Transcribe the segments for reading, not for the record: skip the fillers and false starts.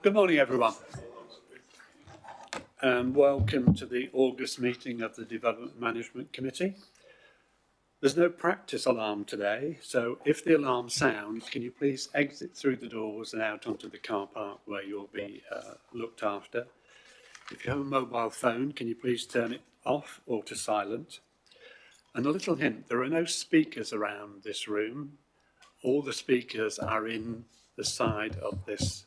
Good morning, everyone, and welcome to the August meeting of the Development Management Committee. There's no practice alarm today, so if the alarm sounds, can you please exit through the doors and out onto the car park where you'll be looked after. If you have a mobile phone, can you please turn it off or to silent? And a little hint, there are no speakers around this room. All the speakers are in the side of this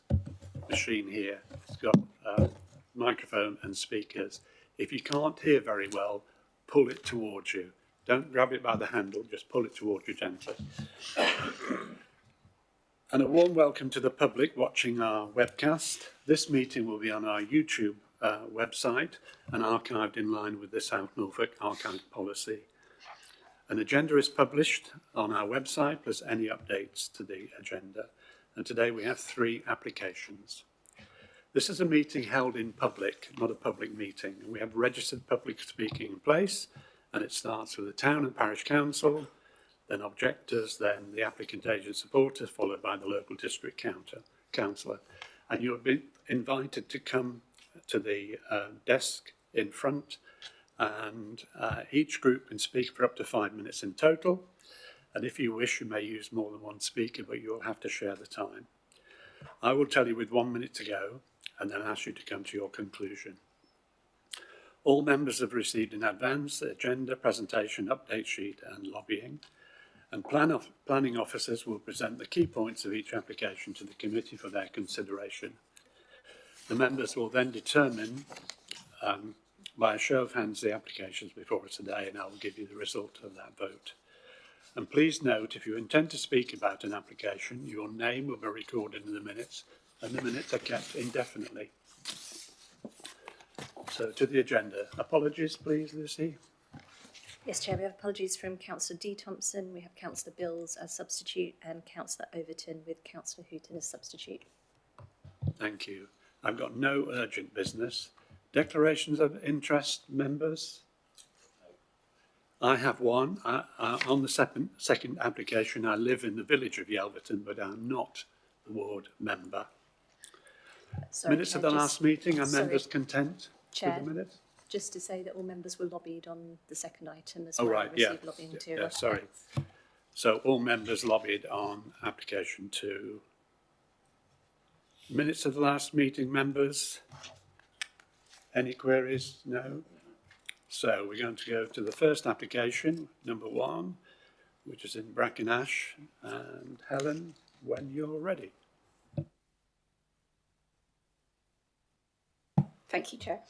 machine here. It's got a microphone and speakers. If you can't hear very well, pull it towards you. Don't grab it by the handle, just pull it towards you gently. And a warm welcome to the public watching our webcast. This meeting will be on our YouTube website and archived in line with the South Norfolk archive policy. An agenda is published on our website, plus any updates to the agenda. And today we have 3 applications. This is a meeting held in public, not a public meeting. We have registered public speaking in place, and it starts with the town and parish council, then objectors, then the applicant agent supporters, followed by the local district councillor. And you'll be invited to come to the desk in front, and each group can speak for up to 5 minutes in total. And if you wish, you may use more than one speaker, but you'll have to share the time. I will tell you with 1 minute to go, and then ask you to come to your conclusion. All members have received in advance the agenda, presentation, update sheet, and lobbying. And planning officers will present the key points of each application to the committee for their consideration. The members will then determine by a show of hands the applications before us today, and I will give you the result of that vote. And please note, if you intend to speak about an application, your name will be recorded in the minutes, and the minutes are kept indefinitely. So to the agenda. Apologies, please, Lucy. Yes, Chair, we have apologies from Councillor D. Thompson, we have Councillor Bills as substitute, and Councillor Overton with Councillor Hooton as substitute. Thank you. I've got no urgent business. Declarations of interest, members? I have one. On the second application, I live in the village of Yelverton, but I'm not the ward member. Sorry, Minutes Chair, of the last meeting, are members content Chair, with the minutes? Just to say that all members were lobbied on the second item as well. well. Right, yeah. Lobbying material. Yeah, sorry. So all members lobbied on application 2. Minutes of the last meeting, members? Any queries? No? So we're going to go to the first application, number 1, which is in Brackenash. And Helen, when you're ready. Thank you, Chair.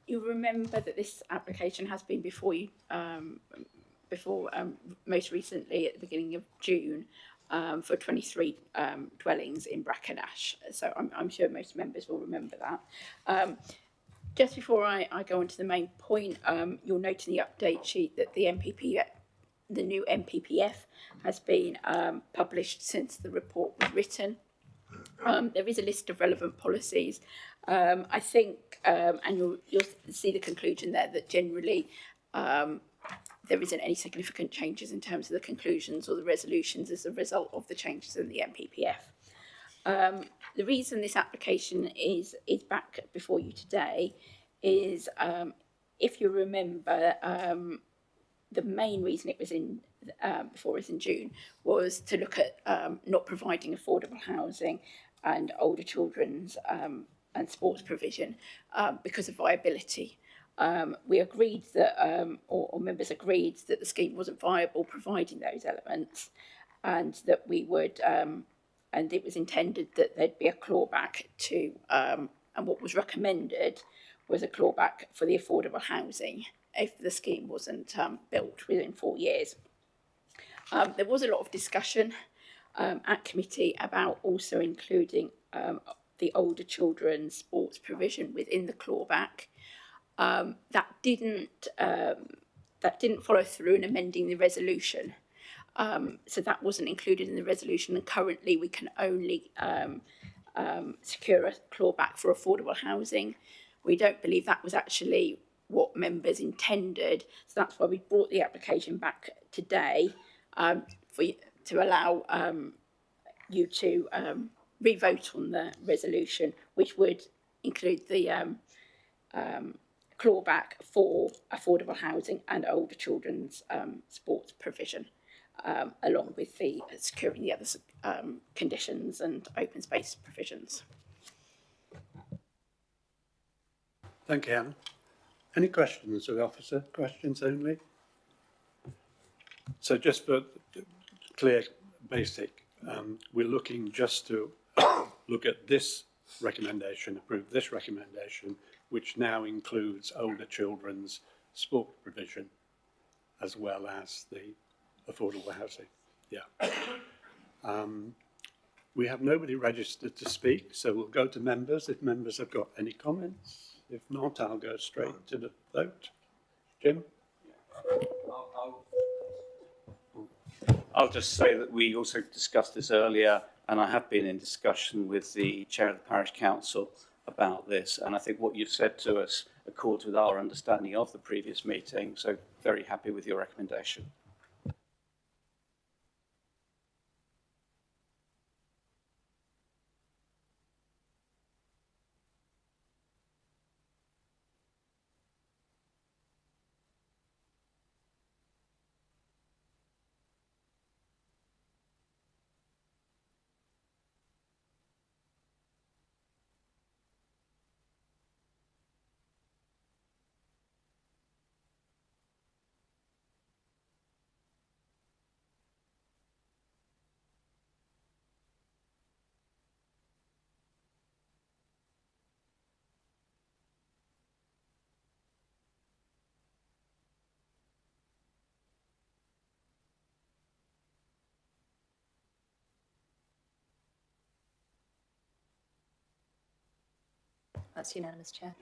You'll remember that this application has been before you, most recently at the beginning of June, for 23 dwellings in Brackenash. So I'm sure most members will remember that. Just before I go on to the main point, you'll note in the update sheet that the new MPPF has been published since the report was written. There is a list of relevant policies. I think, and you'll see the conclusion there, that generally there isn't any significant changes in terms of the conclusions or the resolutions as a result of the changes in the MPPF. The reason this application is back before you today is, if you remember, the main reason it was in before it was in June was to look at not providing affordable housing and older children's and sports provision because of viability. We agreed that, or members agreed that the scheme wasn't viable providing those elements, and that we would, and it was intended that there'd be a clawback to, and what was recommended was a clawback for the affordable housing if the scheme wasn't built within 4 years. There was a lot of discussion at committee about also including the older children's sports provision within the clawback. That didn't follow through in amending the resolution. So that wasn't included in the resolution, and currently we can only secure a clawback for affordable housing. We don't believe that was actually what members intended, so that's why we brought the application back today to allow you to re-vote on the resolution, which would include the clawback for affordable housing and older children's sports provision, along with the securing the other conditions and open space provisions. Thank you, Anna. Any questions of the officer? Questions only? So just for clear basic, we're looking just to look at this recommendation, approve this recommendation, which now includes older children's sport provision as well as the affordable housing. Yeah. We have nobody registered to speak, so we'll go to members if members have got any comments. If not, I'll go straight to the vote. Jim? I'll just say that we also discussed this earlier, and I have been in discussion with the chair of the parish council about this, and I think what you've said to us accords with our understanding of the previous meeting, so very happy with your recommendation. That's unanimous, Chair.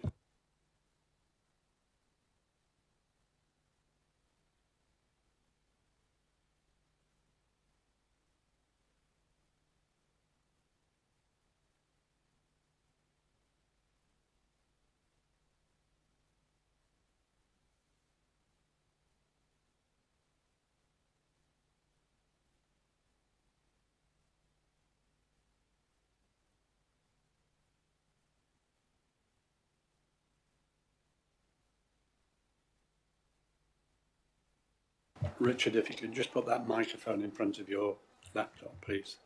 Richard, if you could just put that microphone in front of your laptop, please.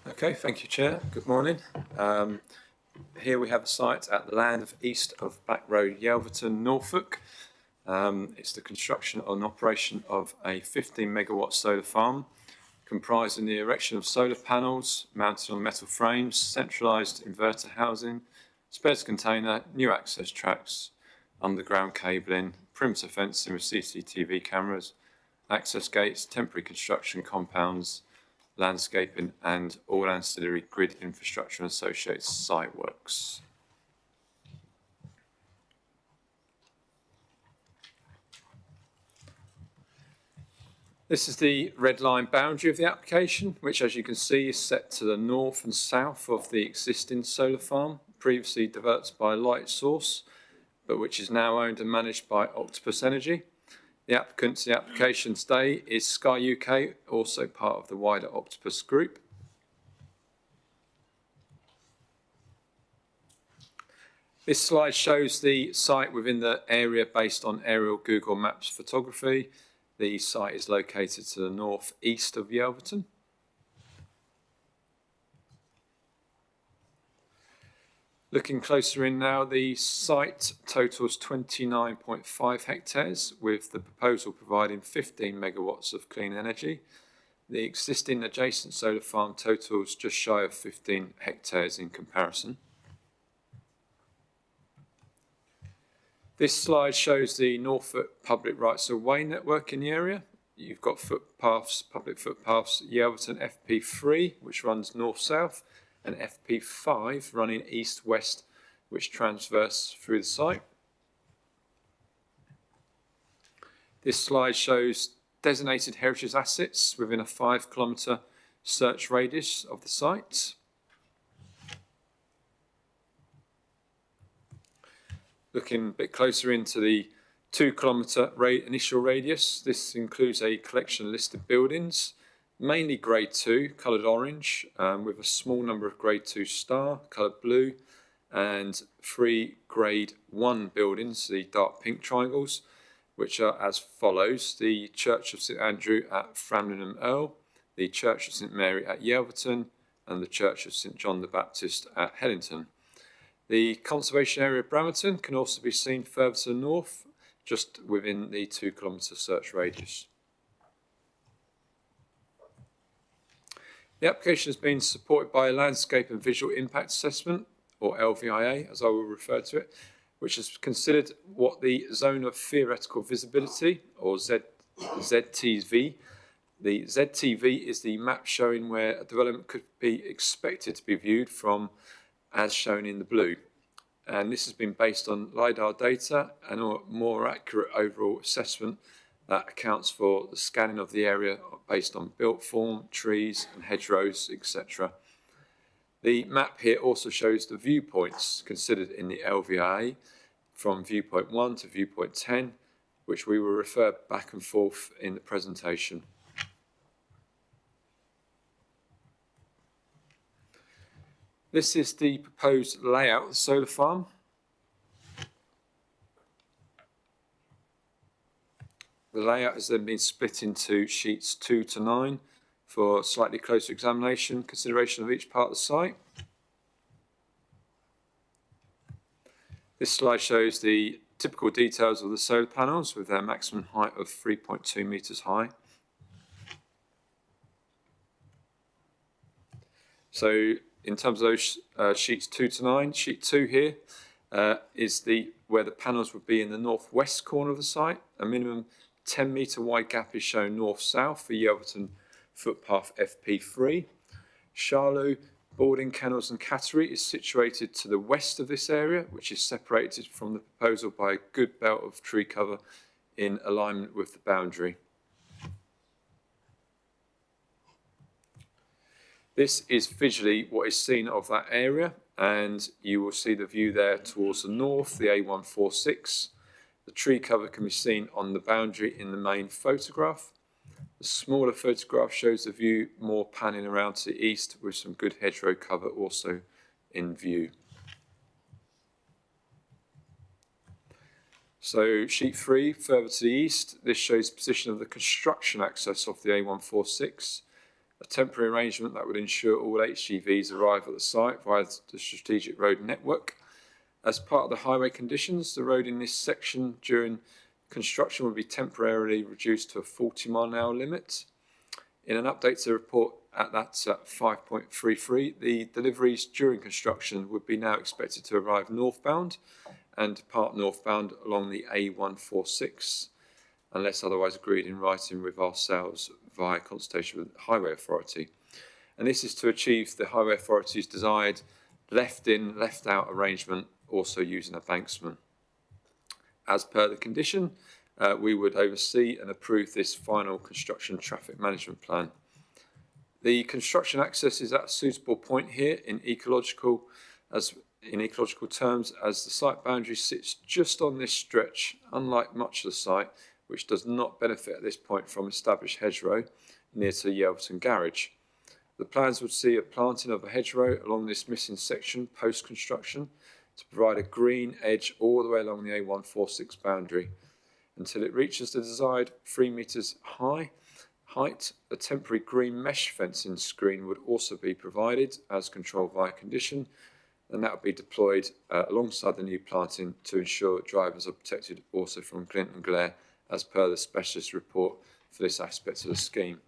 Okay, thank you, Chair. Good morning. Here we have a site at the land of east of Back Road, Yelverton, Norfolk. It's the construction and operation of a 15 megawatt solar farm comprising the erection of solar panels mounted on metal frames, centralised inverter housing, spares container, new access tracks, underground cabling, perimeter fencing with CCTV cameras, access gates, temporary construction compounds, landscaping and all ancillary grid infrastructure and associated site works. This is the red line boundary of the application, which as you can see is set to the north and south of the existing solar farm, previously developed by Light Source, but which is now owned and managed by Octopus Energy. The applicant to the application today is Sky UK, also part of the wider Octopus Group. This slide shows the site within the area based on aerial Google Maps photography. The site is located to the north-east of Yelverton. Looking closer in now, the site totals 29.5 hectares, with the proposal providing 15 megawatts of clean energy. The existing adjacent solar farm totals just shy of 15 hectares in comparison. This slide shows the Norfolk public rights of way network in the area. You've got footpaths, public footpaths, Yelverton FP3, which runs north-south, and FP5 running east-west, which transverse through the site. This slide shows designated heritage assets within a 5-kilometre search radius of the site. Looking a bit closer into the 2-kilometre initial radius, this includes a collection of listed buildings, mainly grade 2, coloured orange, with a small number of grade 2 star, coloured blue, and 3 grade 1 buildings, the dark pink triangles, which are as follows: the Church of St Andrew at Framlingham Earl, the Church of St Mary at Yelverton, and the Church of St John the Baptist at Hellington. The conservation area of Bramerton can also be seen further to the north, just within the 2-kilometre search radius. The application has been supported by a Landscape and Visual Impact Assessment, or LVIA, as I will refer to it, which has considered what the Zone of Theoretical Visibility, or ZTV. The ZTV is the map showing where a development could be expected to be viewed from, as shown in the blue. And this has been based on LiDAR data and a more accurate overall assessment that accounts for the scanning of the area based on built form, trees and hedgerows, etc. The map here also shows the viewpoints considered in the LVIA from viewpoint 1 to viewpoint 10, which we will refer back and forth in the presentation. This is the proposed layout of the solar farm. The layout has then been split into sheets 2 to 9 for slightly closer examination, consideration of each part of the site. This slide shows the typical details of the solar panels with their maximum height of 3.2 metres high. So in terms of those sheets 2 to 9, sheet 2 here is where the panels would be in the northwest corner of the site. A minimum 10 metre wide gap is shown north-south for Yelverton footpath FP3. Charlow, Boarding, Kennels and Cattery is situated to the west of this area, which is separated from the proposal by a good belt of tree cover in alignment with the boundary. This is visually what is seen of that area, and you will see the view there towards the north, the A146. The tree cover can be seen on the boundary in the main photograph. The smaller photograph shows the view more panning around to the east with some good hedgerow cover also in view. So sheet 3, further to the east, this shows the position of the construction access of the A146. A temporary arrangement that would ensure all HGVs arrive at the site via the strategic road network. As part of the highway conditions, the road in this section during construction will be temporarily reduced to a 40-mile-an-hour limit. In an update to the report at that 5.33, the deliveries during construction would be now expected to arrive northbound and depart northbound along the A146, unless otherwise agreed in writing with ourselves via consultation with the Highway Authority. And this is to achieve the Highway Authority's desired left-in, left-out arrangement, also using a banksman. As per the condition, we would oversee and approve this final construction traffic management plan. The construction access is at a suitable point here in ecological terms, as the site boundary sits just on this stretch, unlike much of the site, which does not benefit at this point from established hedgerow near to Yelverton Garage. The plans would see a planting of a hedgerow along this missing section post-construction to provide a green edge all the way along the A146 boundary. Until it reaches the desired 3 metres height, a temporary green mesh fencing screen would also be provided as controlled via condition, and that would be deployed alongside the new planting to ensure drivers are protected also from glint and glare, as per the specialist report for this aspect of the scheme.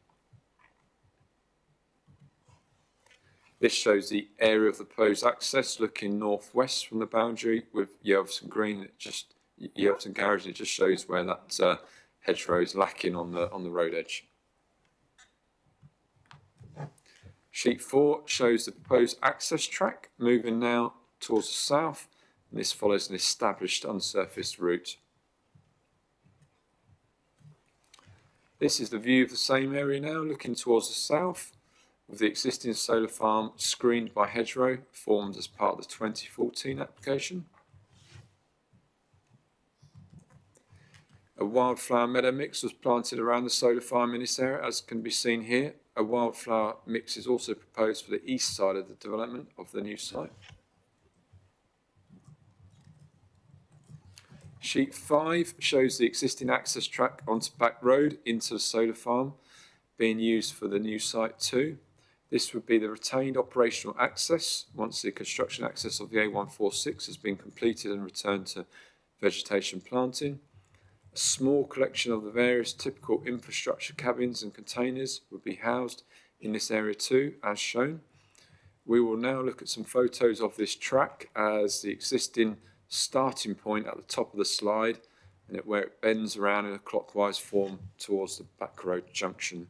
This shows the area of the proposed access looking northwest from the boundary, with Yelverton Green just Yelverton Garage, and it just shows where that hedgerow is lacking on the road edge. Sheet 4 shows the proposed access track moving now towards the south, and this follows an established unsurfaced route. This is the view of the same area now, looking towards the south, with the existing solar farm screened by hedgerow formed as part of the 2014 application. A wildflower meadow mix was planted around the solar farm in this area, as can be seen here. A wildflower mix is also proposed for the east side of the development of the new site. Sheet 5 shows the existing access track onto Back Road into the solar farm being used for the new site too. This would be the retained operational access once the construction access of the A146 has been completed and returned to vegetation planting. A small collection of the various typical infrastructure cabins and containers would be housed in this area too, as shown. We will now look at some photos of this track as the existing starting point at the top of the slide, and where it bends around in a clockwise form towards the Back Road junction.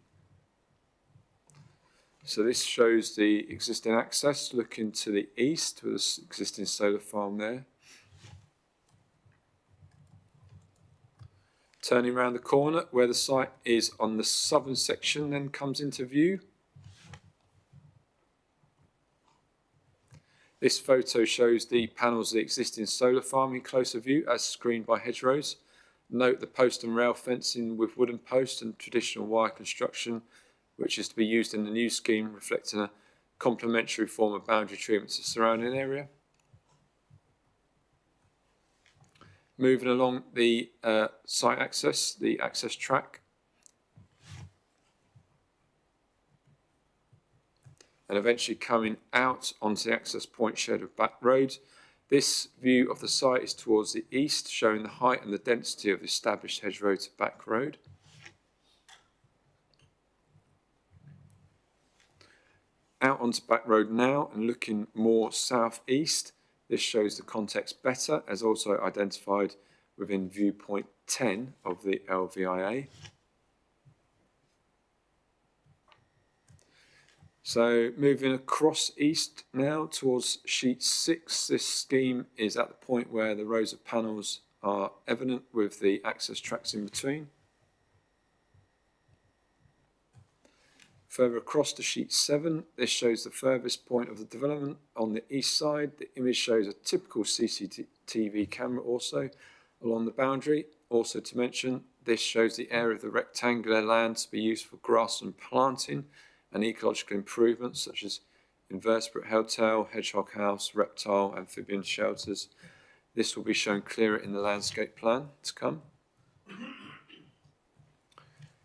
So this shows the existing access looking to the east with the existing solar farm there. Turning around the corner where the site is on the southern section then comes into view. This photo shows the panels of the existing solar farm in closer view as screened by hedgerows. Note the post and rail fencing with wooden posts and traditional wire construction, which is to be used in the new scheme, reflecting a complementary form of boundary treatment to the surrounding area. Moving along the site access, the access track, and eventually coming out onto the access point shared with Back Road. This view of the site is towards the east, showing the height and the density of the established hedgerow to Back Road. Out onto Back Road now and looking more southeast. This shows the context better, as also identified within viewpoint 10 of the LVIA. So moving across east now towards sheet 6, this scheme is at the point where the rows of panels are evident with the access tracks in between. Further across to sheet 7, this shows the furthest point of the development on the east side. The image shows a typical CCTV camera also along the boundary. Also to mention, this shows the area of the rectangular land to be used for grass and planting and ecological improvements such as invertebrate hotel, hedgehog house, reptile, amphibian shelters. This will be shown clearer in the landscape plan to come.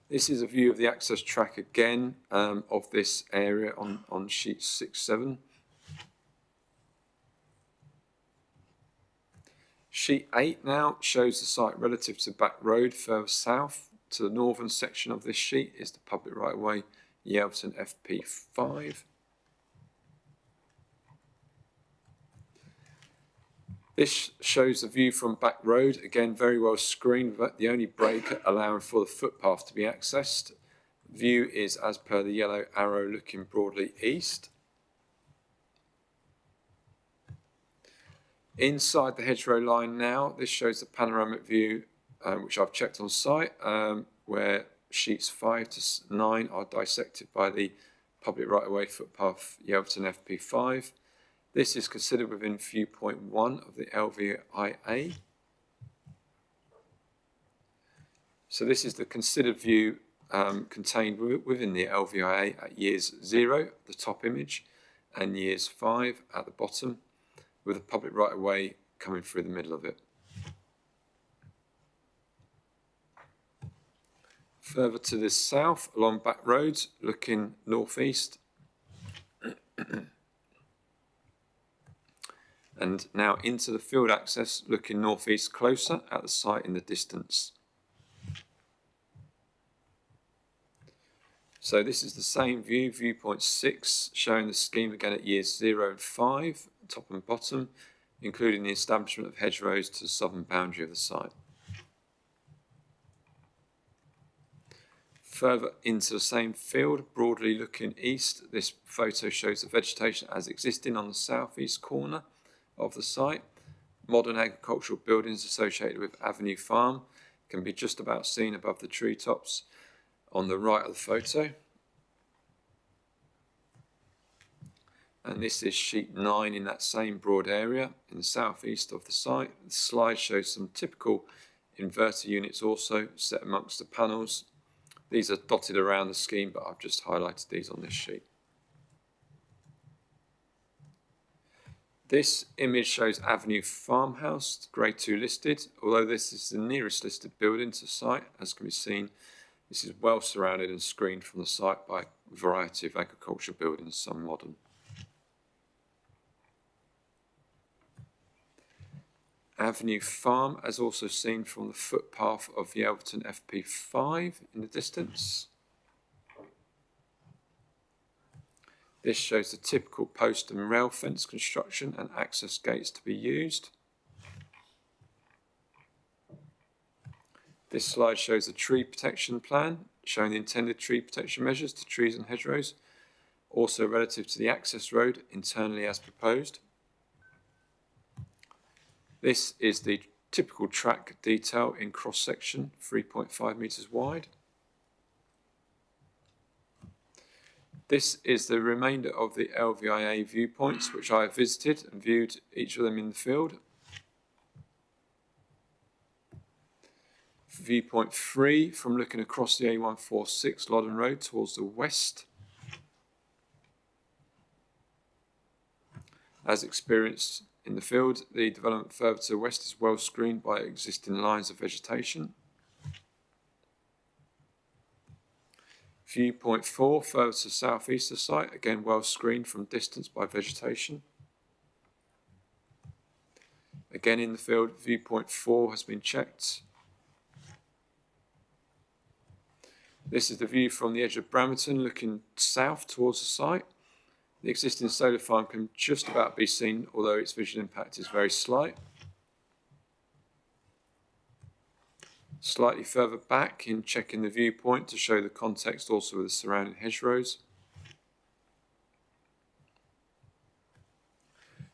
This is a view of the access track again of this area on sheets 6, 7. Sheet 8 now shows the site relative to Back Road further south. To the northern section of this sheet is the public right-of-way Yelverton FP5. This shows the view from Back Road, again very well screened, but the only break allowing for the footpath to be accessed. View is as per the yellow arrow looking broadly east. Inside the hedgerow line now, this shows the panoramic view which I've checked on site, where sheets 5 to 9 are dissected by the public right-of-way footpath Yelverton FP5. This is considered within viewpoint 1 of the LVIA. So this is the considered view contained within the LVIA at years 0, the top image, and years 5 at the bottom, with the public right-of-way coming through the middle of it. Further to the south, along Back Road, looking northeast, and now into the field access, looking northeast closer at the site in the distance. So this is the same view, viewpoint 6, showing the scheme again at years 0 and 5, top and bottom, including the establishment of hedgerows to the southern boundary of the site. Further into the same field, broadly looking east, this photo shows the vegetation as existing on the southeast corner of the site. Modern agricultural buildings associated with Avenue Farm can be just about seen above the treetops on the right of the photo. And this is sheet 9 in that same broad area in the southeast of the site. The slide shows some typical inverter units also set amongst the panels. These are dotted around the scheme, but I've just highlighted these on this sheet. This image shows Avenue Farmhouse, Grade 2 listed. Although this is the nearest listed building to the site, as can be seen, this is well surrounded and screened from the site by a variety of agricultural buildings, some modern. Avenue Farm, as also seen from the footpath of the Yelverton FP5 in the distance. This shows the typical post and rail fence construction and access gates to be used. This slide shows the tree protection plan, showing the intended tree protection measures to trees and hedgerows, also relative to the access road internally as proposed. This is the typical track detail in cross-section, 3.5 metres wide. This is the remainder of the LVIA viewpoints, which I have visited and viewed each of them in the field. Viewpoint 3, from looking across the A146 Loddon Road towards the west. As experienced in the field, the development further to the west is well screened by existing lines of vegetation. Viewpoint 4, further to the southeast of the site, again well screened from distance by vegetation. Again in the field, viewpoint 4 has been checked. This is the view from the edge of Bramerton looking south towards the site. The existing solar farm can just about be seen, although its visual impact is very slight. Slightly further back in checking the viewpoint to show the context also with the surrounding hedgerows.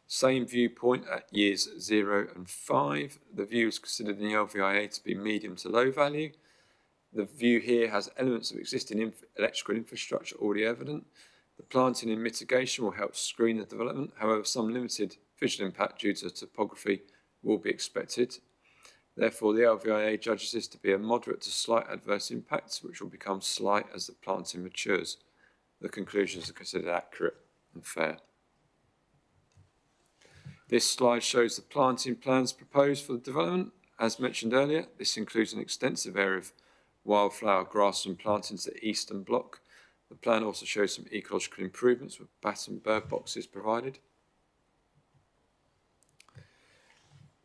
Same viewpoint at years 0 and 5. The view is considered in the LVIA to be medium to low value. The view here has elements of existing electrical infrastructure already evident. The planting and mitigation will help screen the development. However, some limited visual impact due to topography will be expected. Therefore, the LVIA judges this to be a moderate to slight adverse impact, which will become slight as the planting matures. The conclusions are considered accurate and fair. This slide shows the planting plans proposed for the development. As mentioned earlier, this includes an extensive area of wildflower, grass and plantings at the eastern block. The plan also shows some ecological improvements with bat and bird boxes provided.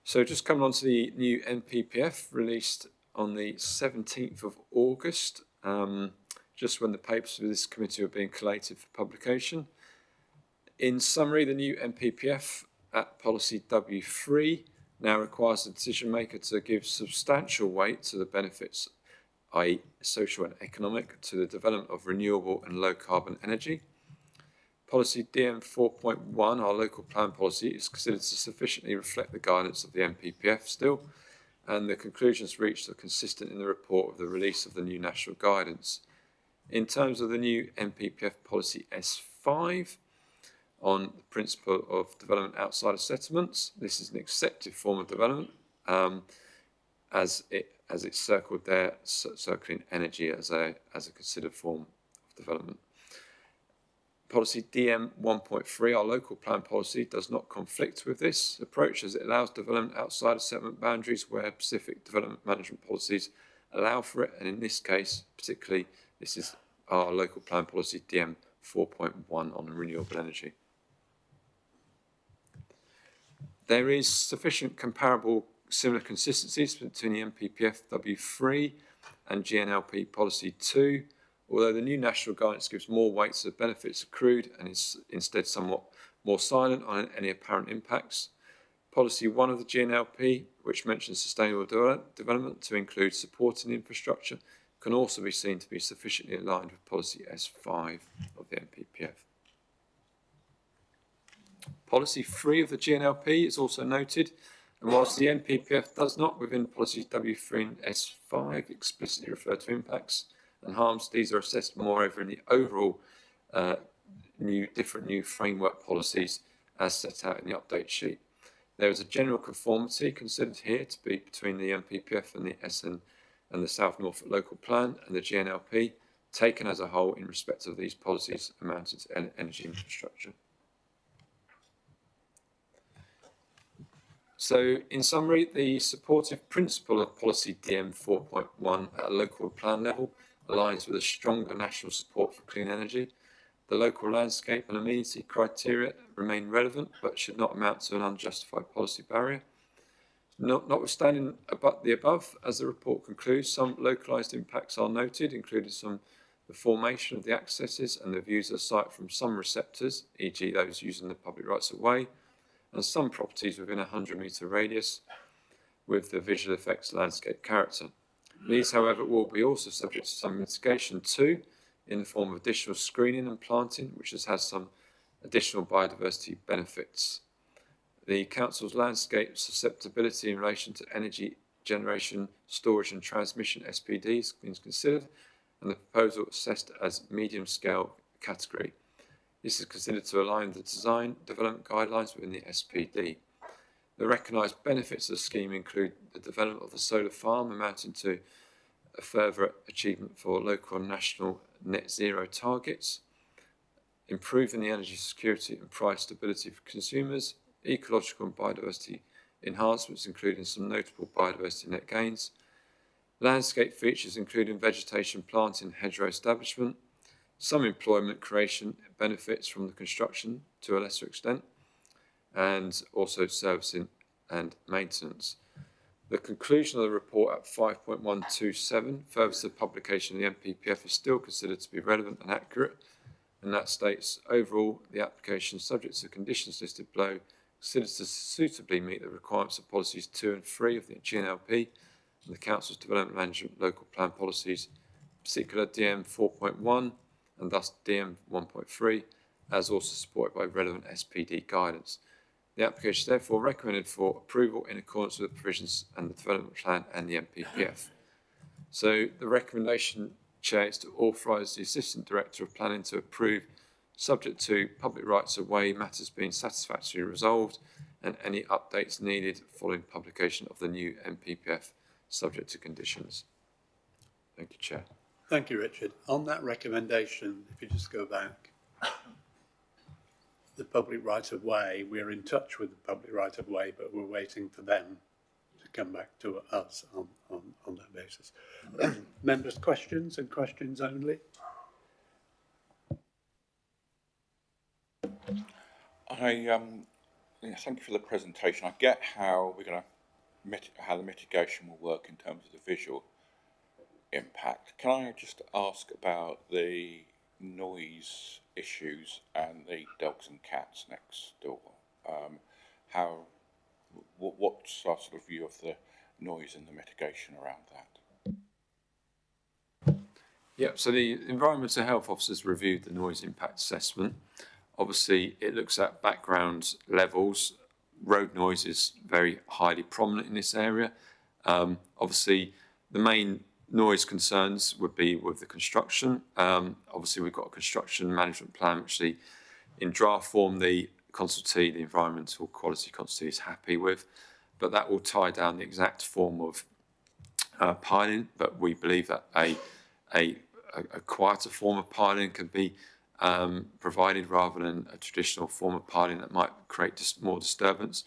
So just coming on to the new NPPF released on the 17th of August, just when the papers for this committee were being collated for publication. In summary, the new NPPF at policy W3 now requires the decision maker to give substantial weight to the benefits, i.e. social and economic, to the development of renewable and low carbon energy. Policy DM 4.1, our local plan policy, is considered to sufficiently reflect the guidance of the NPPF still, and the conclusions reached are consistent in the report of the release of the new national guidance. In terms of the new NPPF policy S5, on the principle of development outside of settlements, this is an accepted form of development, as it's circled there, circling energy as a considered form of development. Policy DM 1.3, our local plan policy, does not conflict with this approach, as it allows development outside of settlement boundaries where specific development management policies allow for it, and in this case particularly this is our local plan policy DM 4.1 on renewable energy. There is sufficient comparable similar consistencies between the NPPF W3 and GNLP policy 2, although the new national guidance gives more weight to the benefits accrued and is instead somewhat more silent on any apparent impacts. Policy 1 of the GNLP, which mentions sustainable development to include supporting infrastructure, can also be seen to be sufficiently aligned with Policy S5 of the NPPF. Policy 3 of the GNLP is also noted, and whilst the NPPF does not, within Policies W3 and S5, explicitly refer to impacts and harms, these are assessed moreover in the overall different new framework policies as set out in the update sheet. There is a general conformity considered here to be between the NPPF and the SN and the South Norfolk Local Plan and the GNLP, taken as a whole in respect of these policies amounted to energy infrastructure. So, in summary, the supportive principle of Policy DM 4.1 at a local plan level aligns with a stronger national support for clean energy. The local landscape and amenity criteria remain relevant, but should not amount to an unjustified policy barrier. Notwithstanding the above, as the report concludes, some localised impacts are noted, including the formation of the accesses and the views of the site from some receptors, e.g. those using the public rights of way, and some properties within a 100-metre radius with the visual effects landscape character. These, however, will be also subject to some mitigation too, in the form of additional screening and planting, which has some additional biodiversity benefits. The Council's landscape susceptibility in relation to energy generation, storage and transmission SPDs has been considered, and the proposal assessed as medium-scale category. This is considered to align with the design development guidelines within the SPD. The recognised benefits of the scheme include the development of the solar farm amounting to a further achievement for local and national net zero targets, improving the energy security and price stability for consumers, ecological and biodiversity enhancements including some notable biodiversity net gains, landscape features including vegetation, planting, hedgerow establishment, some employment creation benefits from the construction to a lesser extent, and also servicing and maintenance. The conclusion of the report at 5.127 further to the publication of the NPPF is still considered to be relevant and accurate, and that states overall the application subject to the conditions listed below considered to suitably meet the requirements of policies 2 and 3 of the GNLP and the Council's Development Management Local Plan policies, in particular DM 4.1 and thus DM 1.3, as also supported by relevant SPD guidance. The application is therefore recommended for approval in accordance with the provisions and the development plan and the NPPF. So the recommendation, Chair, is to authorise the Assistant Director of Planning to approve, subject to public rights of way matters being satisfactorily resolved and any updates needed following publication of the new NPPF, subject to conditions. Thank you, Chair. Thank you, Richard. On that recommendation, if you just go back, the public right of way, we're in touch with the public right of way, but we're waiting for them to come back to us on that basis. Members' questions and questions only? Thank you for the presentation. I get how we're going to how the mitigation will work in terms of the visual impact. Can I just ask about the noise issues and the dogs and cats next door? What's our sort of view of the noise and the mitigation around that? Yeah, so the Environmental Health Officers reviewed the noise impact assessment. Obviously, it looks at background levels. Road noise is very highly prominent in this area. Obviously, the main noise concerns would be with the construction. Obviously, we've got a construction management plan, which in draft form, the consultee, the environmental quality consultee, is happy with, but that will tie down the exact form of piling. But we believe that a quieter form of piling can be provided rather than a traditional form of piling that might create just more disturbance.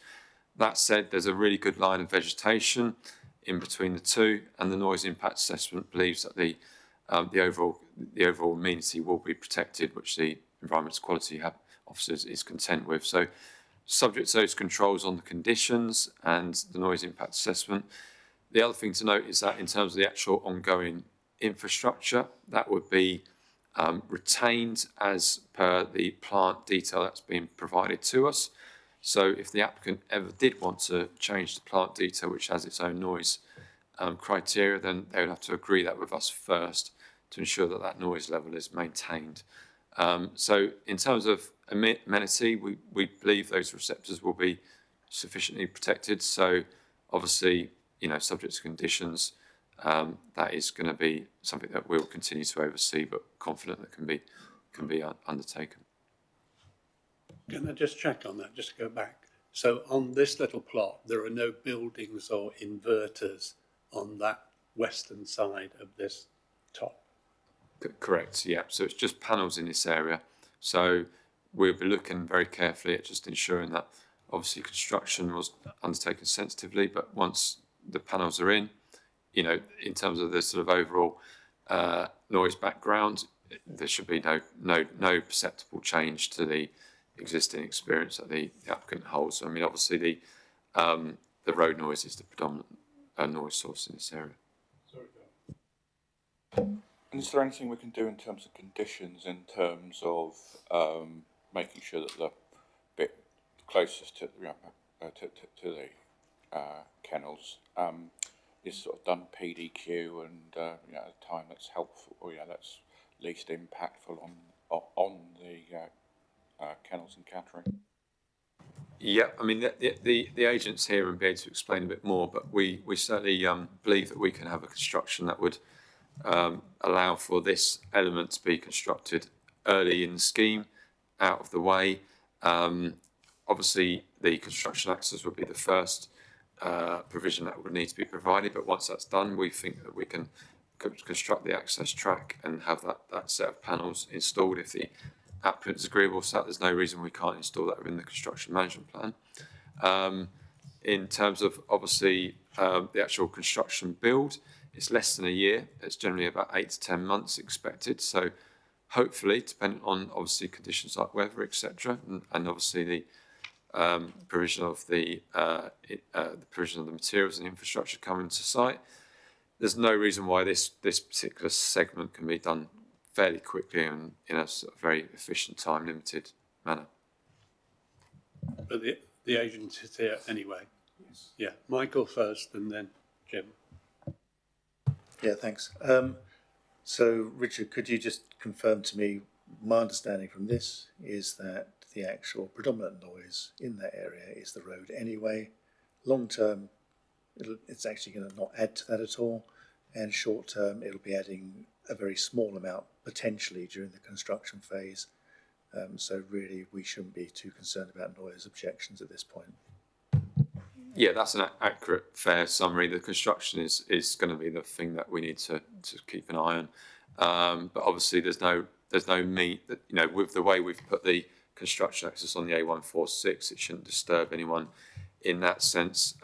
That said, there's a really good line of vegetation in between the two, and the noise impact assessment believes that the overall amenity will be protected, which the environmental quality officers is content with. So, subject to those controls on the conditions and the noise impact assessment. The other thing to note is that in terms of the actual ongoing infrastructure, that would be retained as per the plant detail that's been provided to us. So if the applicant ever did want to change the plant detail, which has its own noise criteria, then they would have to agree that with us first to ensure that that noise level is maintained. So in terms of amenity, we believe those receptors will be sufficiently protected. So obviously, subject to conditions, that is going to be something that we'll continue to oversee, but confident that can be undertaken. Can I just check on that, just to go back? So on this little plot, there are no buildings or inverters on that western side of this top? Correct, yeah. So it's just panels in this area. So we'll be looking very carefully at just ensuring that obviously construction was undertaken sensitively, but once the panels are in, in terms of the sort of overall noise background, there should be no perceptible change to the existing experience that the applicant holds. I mean, obviously the road noise is the predominant noise source in this area. And is there anything we can do in terms of conditions, in terms of making sure that the bit closest to the kennels is sort of done PDQ and at a time that's helpful, or that's least impactful on the kennels and catering? Yeah, I mean the agent's here and be able to explain a bit more, but we certainly believe that we can have a construction that would allow for this element to be constructed early in the scheme, out of the way. Obviously, the construction access would be the first provision that would need to be provided, but once that's done, we think that we can construct the access track and have that set of panels installed if the applicant is agreeable. So there's no reason we can't install that within the construction management plan. In terms of obviously the actual construction build, it's less than a year. It's generally about 8 to 10 months expected. So hopefully, depending on obviously conditions like weather, etc., and obviously the provision of the materials and infrastructure coming to site, there's no reason why this particular segment can be done fairly quickly and in a sort of very efficient, time limited manner. But the agent is here anyway. Yes. Yeah, Michael first, and then Jim. Yeah, thanks. So, Richard, could you just confirm to me, my understanding from this is that the actual predominant noise in that area is the road anyway. Long term, it's actually going to not add to that at all, and short term, it'll be adding a very small amount potentially during the construction phase. So really, we shouldn't be too concerned about noise objections at this point. Yeah, that's an accurate, fair summary. The construction is going to be the thing that we need to keep an eye on. But obviously, there's no meat that, with the way we've put the construction access on the A146, it shouldn't disturb anyone in that sense.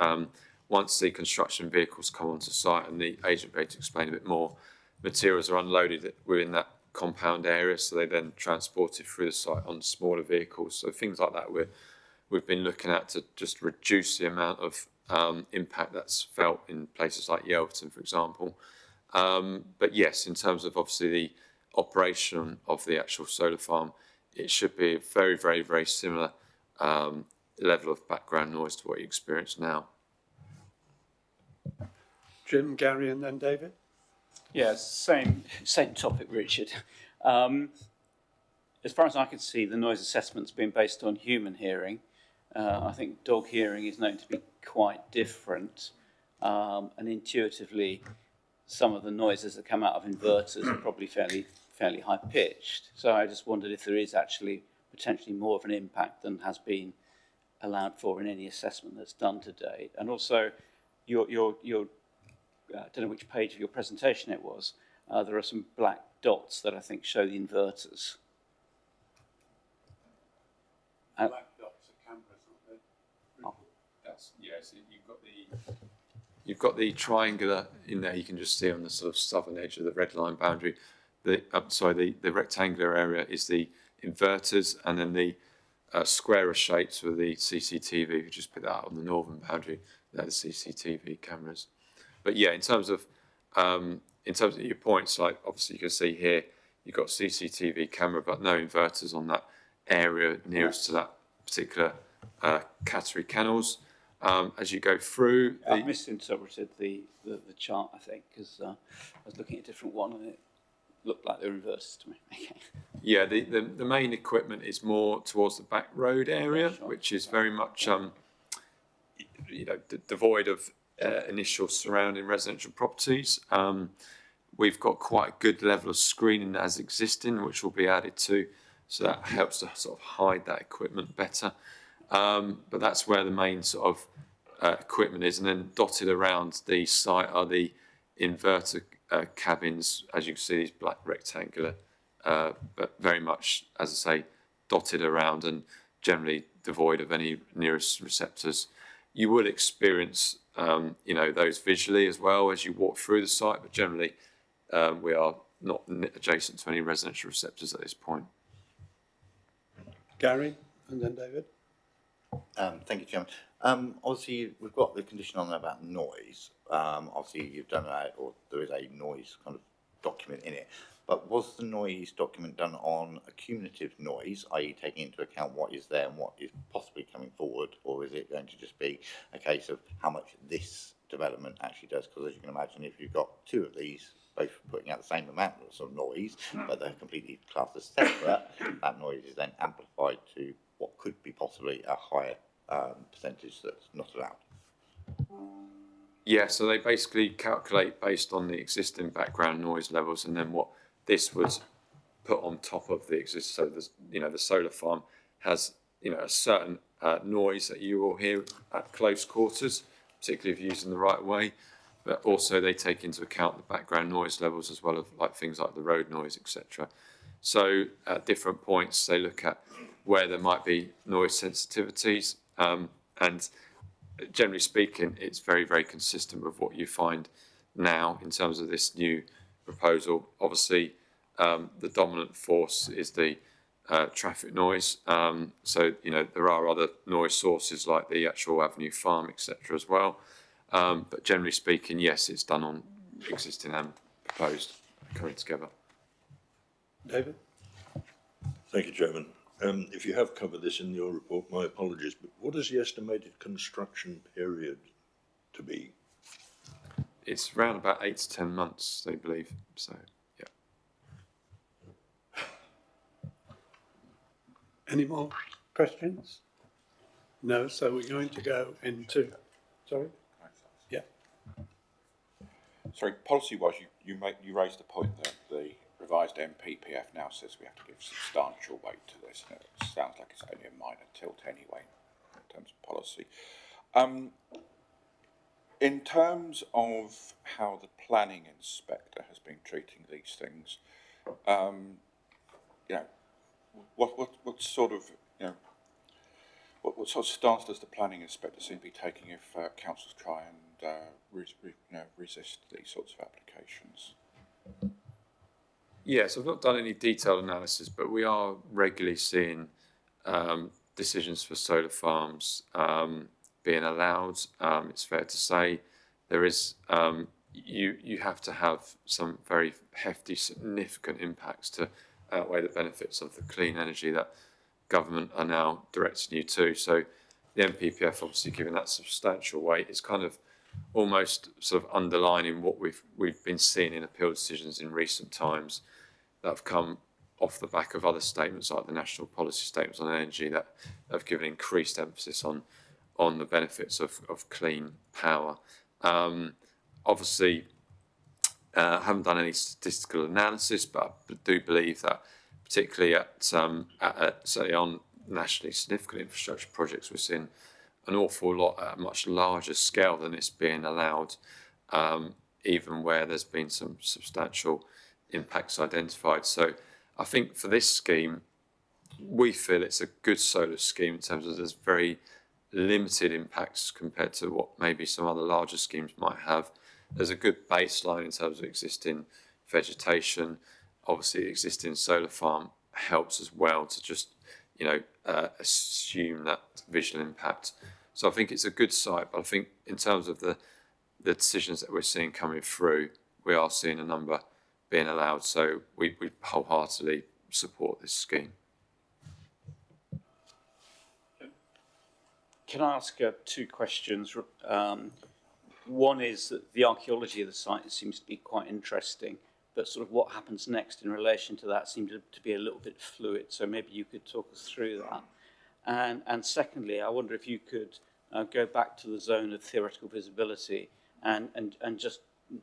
Once the construction vehicles come onto site, and the agent will be able to explain a bit more, materials are unloaded within that compound area, so they then transported through the site on smaller vehicles. So things like that we've been looking at to just reduce the amount of impact that's felt in places like Yelverton, for example. But yes, in terms of obviously the operation of the actual solar farm, it should be a very, very, very similar level of background noise to what you experience now. Jim, Gary, and then David. Yeah, same topic, Richard. As far as I can see, the noise assessment's been based on human hearing. I think dog hearing is known to be quite different, and intuitively, some of the noises that come out of inverters are probably fairly high pitched. So I just wondered if there is actually potentially more of an impact than has been allowed for in any assessment that's done to date. And also, your I don't know which page of your presentation it was. There are some black dots that I think show the inverters. Black dots are cameras, aren't they? So you've got the triangular in there. You can just see on the sort of southern edge of the red line boundary. The rectangular area is the inverters, and then the squarer shapes with the CCTV. If you just put that out on the northern boundary, they're the CCTV cameras. But yeah, in terms of your points, like obviously you can see here, you've got CCTV camera, but no inverters on that area nearest to that particular Cattery kennels. As you go through, I misinterpreted the chart, I think, because I was looking at a different one and it looked like the reverse to me. Okay. yeah, the main equipment is more towards the back road area, Yeah, sure. which is very much devoid of initial surrounding residential properties. We've got quite a good level of screening as existing, which will be added to, so that helps to sort of hide that equipment better. But that's where the main sort of equipment is, and then dotted around the site are the inverter cabins, as you can see, these black rectangular, but very much, as I say, dotted around and generally devoid of any nearest receptors. You will experience, those visually as well as you walk through the site, but generally we are not adjacent to any residential receptors at this point. Gary, and then David. Thank you, Chairman. Obviously, we've got the condition on there about noise. Obviously, you've done that, or there is a noise kind of document in it. But was the noise document done on a cumulative noise, i.e. taking into account what is there and what is possibly coming forward, or is it going to just be a case of how much this development actually does? Because as you can imagine, if you've got two of these, both putting out the same amount of sort of noise, but they're completely classed as separate, that noise is then amplified to what could be possibly a higher percentage that's not allowed. Yeah, so they basically calculate based on the existing background noise levels, and then what this would put on top of the existing. So there's, the solar farm has, a certain noise that you will hear at close quarters, particularly if you're using the right way. But also they take into account the background noise levels as well as like things like the road noise, etc. So at different points they look at where there might be noise sensitivities, and generally speaking, it's very, very consistent with what you find now in terms of this new proposal. Obviously, the dominant force is the traffic noise. So, there are other noise sources like the actual Avenue Farm, etc. as well. But generally speaking, yes, it's done on existing and proposed coming together. David? Thank you, Chairman. If you have covered this in your report, my apologies, but what is the estimated construction period to be? It's around about 8 to 10 months, they believe. So, yeah. Any more questions? No, so we're going to go into, sorry? Yeah. Sorry, policy-wise, you raised the point that the revised MPPF now says we have to give substantial weight to this, and it sounds like it's only a minor tilt anyway in terms of policy. In terms of how the planning inspector has been treating these things, what sort of what sort of stance does the planning inspector seem to be taking if councils try and resist these sorts of applications? Yes, I've not done any detailed analysis, but we are regularly seeing decisions for solar farms being allowed. It's fair to say there is you have to have some very hefty, significant impacts to outweigh the benefits of the clean energy that government are now directing you to. So the MPPF, obviously giving that substantial weight, is kind of almost sort of underlining what we've been seeing in appeal decisions in recent times that have come off the back of other statements like the national policy statements on energy that have given increased emphasis on the benefits of clean power. Obviously, I haven't done any statistical analysis, but I do believe that particularly at certainly on nationally significant infrastructure projects, we're seeing an awful lot at a much larger scale than it's being allowed, even where there's been some substantial impacts identified. So I think for this scheme, we feel it's a good solar scheme in terms of there's very limited impacts compared to what maybe some other larger schemes might have. There's a good baseline in terms of existing vegetation. Obviously, the existing solar farm helps as well to just, assume that visual impact. So I think it's a good site, but I think in terms of the decisions that we're seeing coming through, we are seeing a number being allowed. So we wholeheartedly support this scheme. Can I ask two questions? One is that the archaeology of the site seems to be quite interesting, but sort of what happens next in relation to that seems to be a little bit fluid. So maybe you could talk us through that. And secondly, I wonder if you could go back to the zone of theoretical visibility and just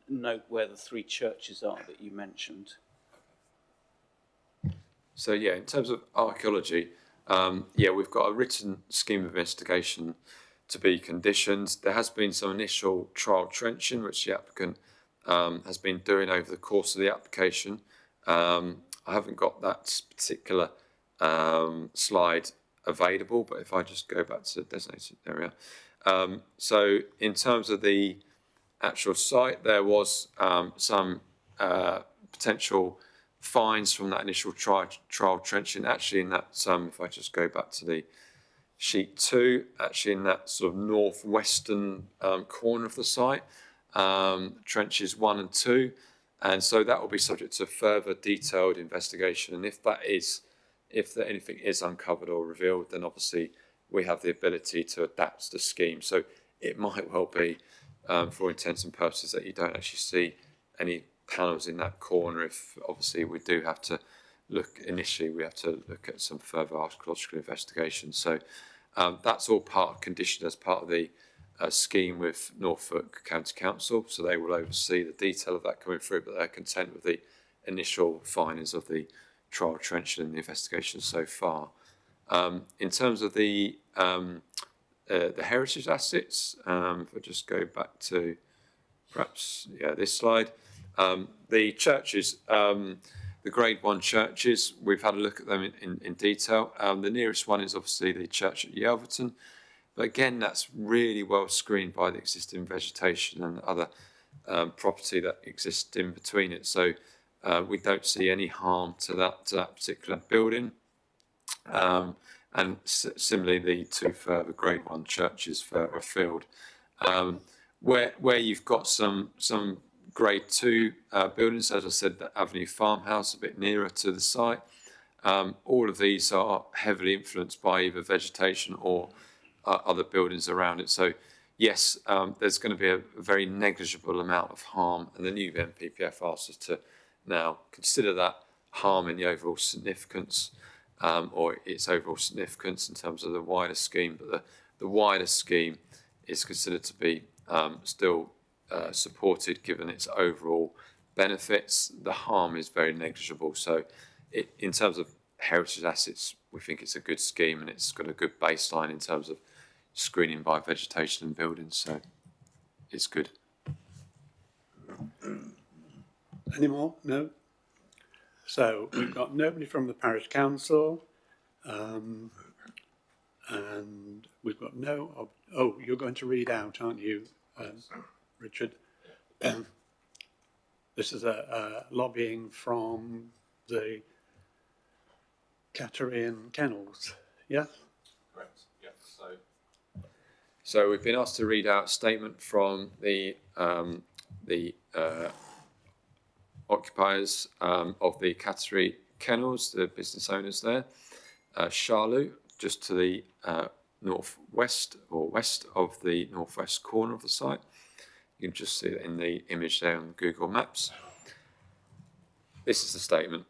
note where the three churches are that you mentioned. So yeah, in terms of archaeology, yeah, we've got a written scheme of investigation to be conditioned. There has been some initial trial trenching, which the applicant has been doing over the course of the application. I haven't got that particular slide available, but if I just go back to the designated area. So in terms of the actual site, there was some potential finds from that initial trial trenching. Actually, in that, if I just go back to the sheet 2, actually in that sort of northwestern corner of the site, trenches 1 and 2, and so that will be subject to further detailed investigation. And if anything is uncovered or revealed, then obviously we have the ability to adapt the scheme. So it might well be, for all intents and purposes, that you don't actually see any panels in that corner. If obviously we do have to look initially, we have to look at some further archaeological investigation. So that's all conditioned as part of the scheme with Norfolk County Council. So they will oversee the detail of that coming through, but they're content with the initial findings of the trial trenching and the investigation so far. In terms of the heritage assets, if I just go back to perhaps this slide, the churches, the Grade 1 churches, we've had a look at them in detail. The nearest one is obviously the church at Yelverton, but again, that's really well screened by the existing vegetation and other property that exists in between it. So we don't see any harm to that particular building. And similarly, the two further Grade 1 churches further afield. Where you've got some Grade 2 buildings, as I said, the Avenue Farmhouse a bit nearer to the site. All of these are heavily influenced by either vegetation or other buildings around it. So yes, there's going to be a very negligible amount of harm, and the new NPPF asks us to now consider that harm in the overall significance, or its overall significance in terms of the wider scheme. But the wider scheme is considered to be still supported given its overall benefits. The harm is very negligible. So in terms of heritage assets, we think it's a good scheme, and it's got a good baseline in terms of screening by vegetation and buildings. So it's good. Any more? No? So we've got nobody from the parish council, and we've got no. Oh, you're going to read out, aren't you, Richard? This is a lobbying from the Caterian Kennels. Yeah. Correct. Yeah. So we've been asked to read out a statement from the occupiers of the Caterian Kennels, the business owners there. Charlou, just to the northwest or west of the northwest corner of the site. You can just see it in the image there on Google Maps. This is the statement.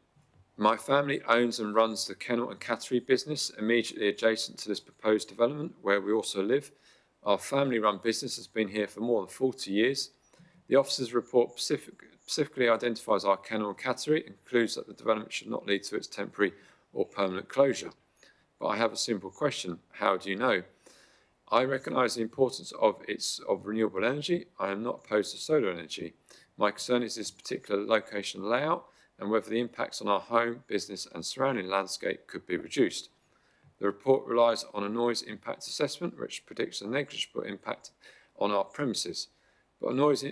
My family owns and runs the kennel and cattery business immediately adjacent to this proposed development, where we also live. Our family-run business has been here for more than 40 years. The officer's report specifically identifies our kennel and cattery and concludes that the development should not lead to its temporary or permanent closure. But I have a simple question. How do you know? I recognise the importance of renewable energy. I am not opposed to solar energy. My concern is this particular location layout and whether the impacts on our home, business and surrounding landscape could be reduced. The report relies on a noise impact assessment which predicts a negligible impact on our premises, but a noise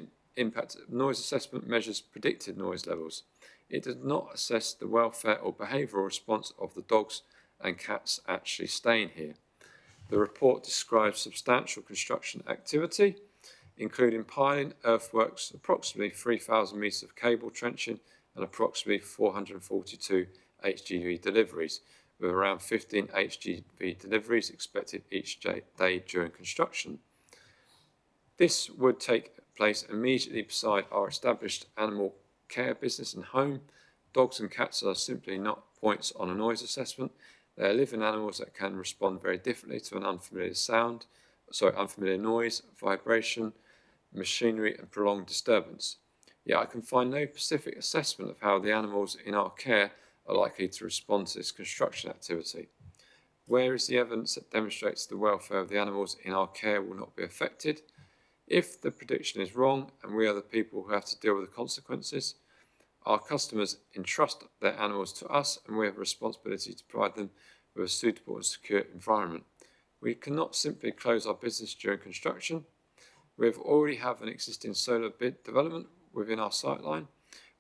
assessment measures predicted noise levels. It does not assess the welfare or behavioural response of the dogs and cats actually staying here. The report describes substantial construction activity, including piling, earthworks, approximately 3,000 metres of cable trenching and approximately 442 HGV deliveries, with around 15 HGV deliveries expected each day during construction. This would take place immediately beside our established animal care business and home. Dogs and cats are simply not points on a noise assessment. They are living animals that can respond very differently to an unfamiliar noise, vibration, machinery and prolonged disturbance. Yet I can find no specific assessment of how the animals in our care are likely to respond to this construction activity. Where is the evidence that demonstrates the welfare of the animals in our care will not be affected? If the prediction is wrong and we are the people who have to deal with the consequences, our customers entrust their animals to us and we have a responsibility to provide them with a suitable and secure environment. We cannot simply close our business during construction. We already have an existing solar bid development within our sightline,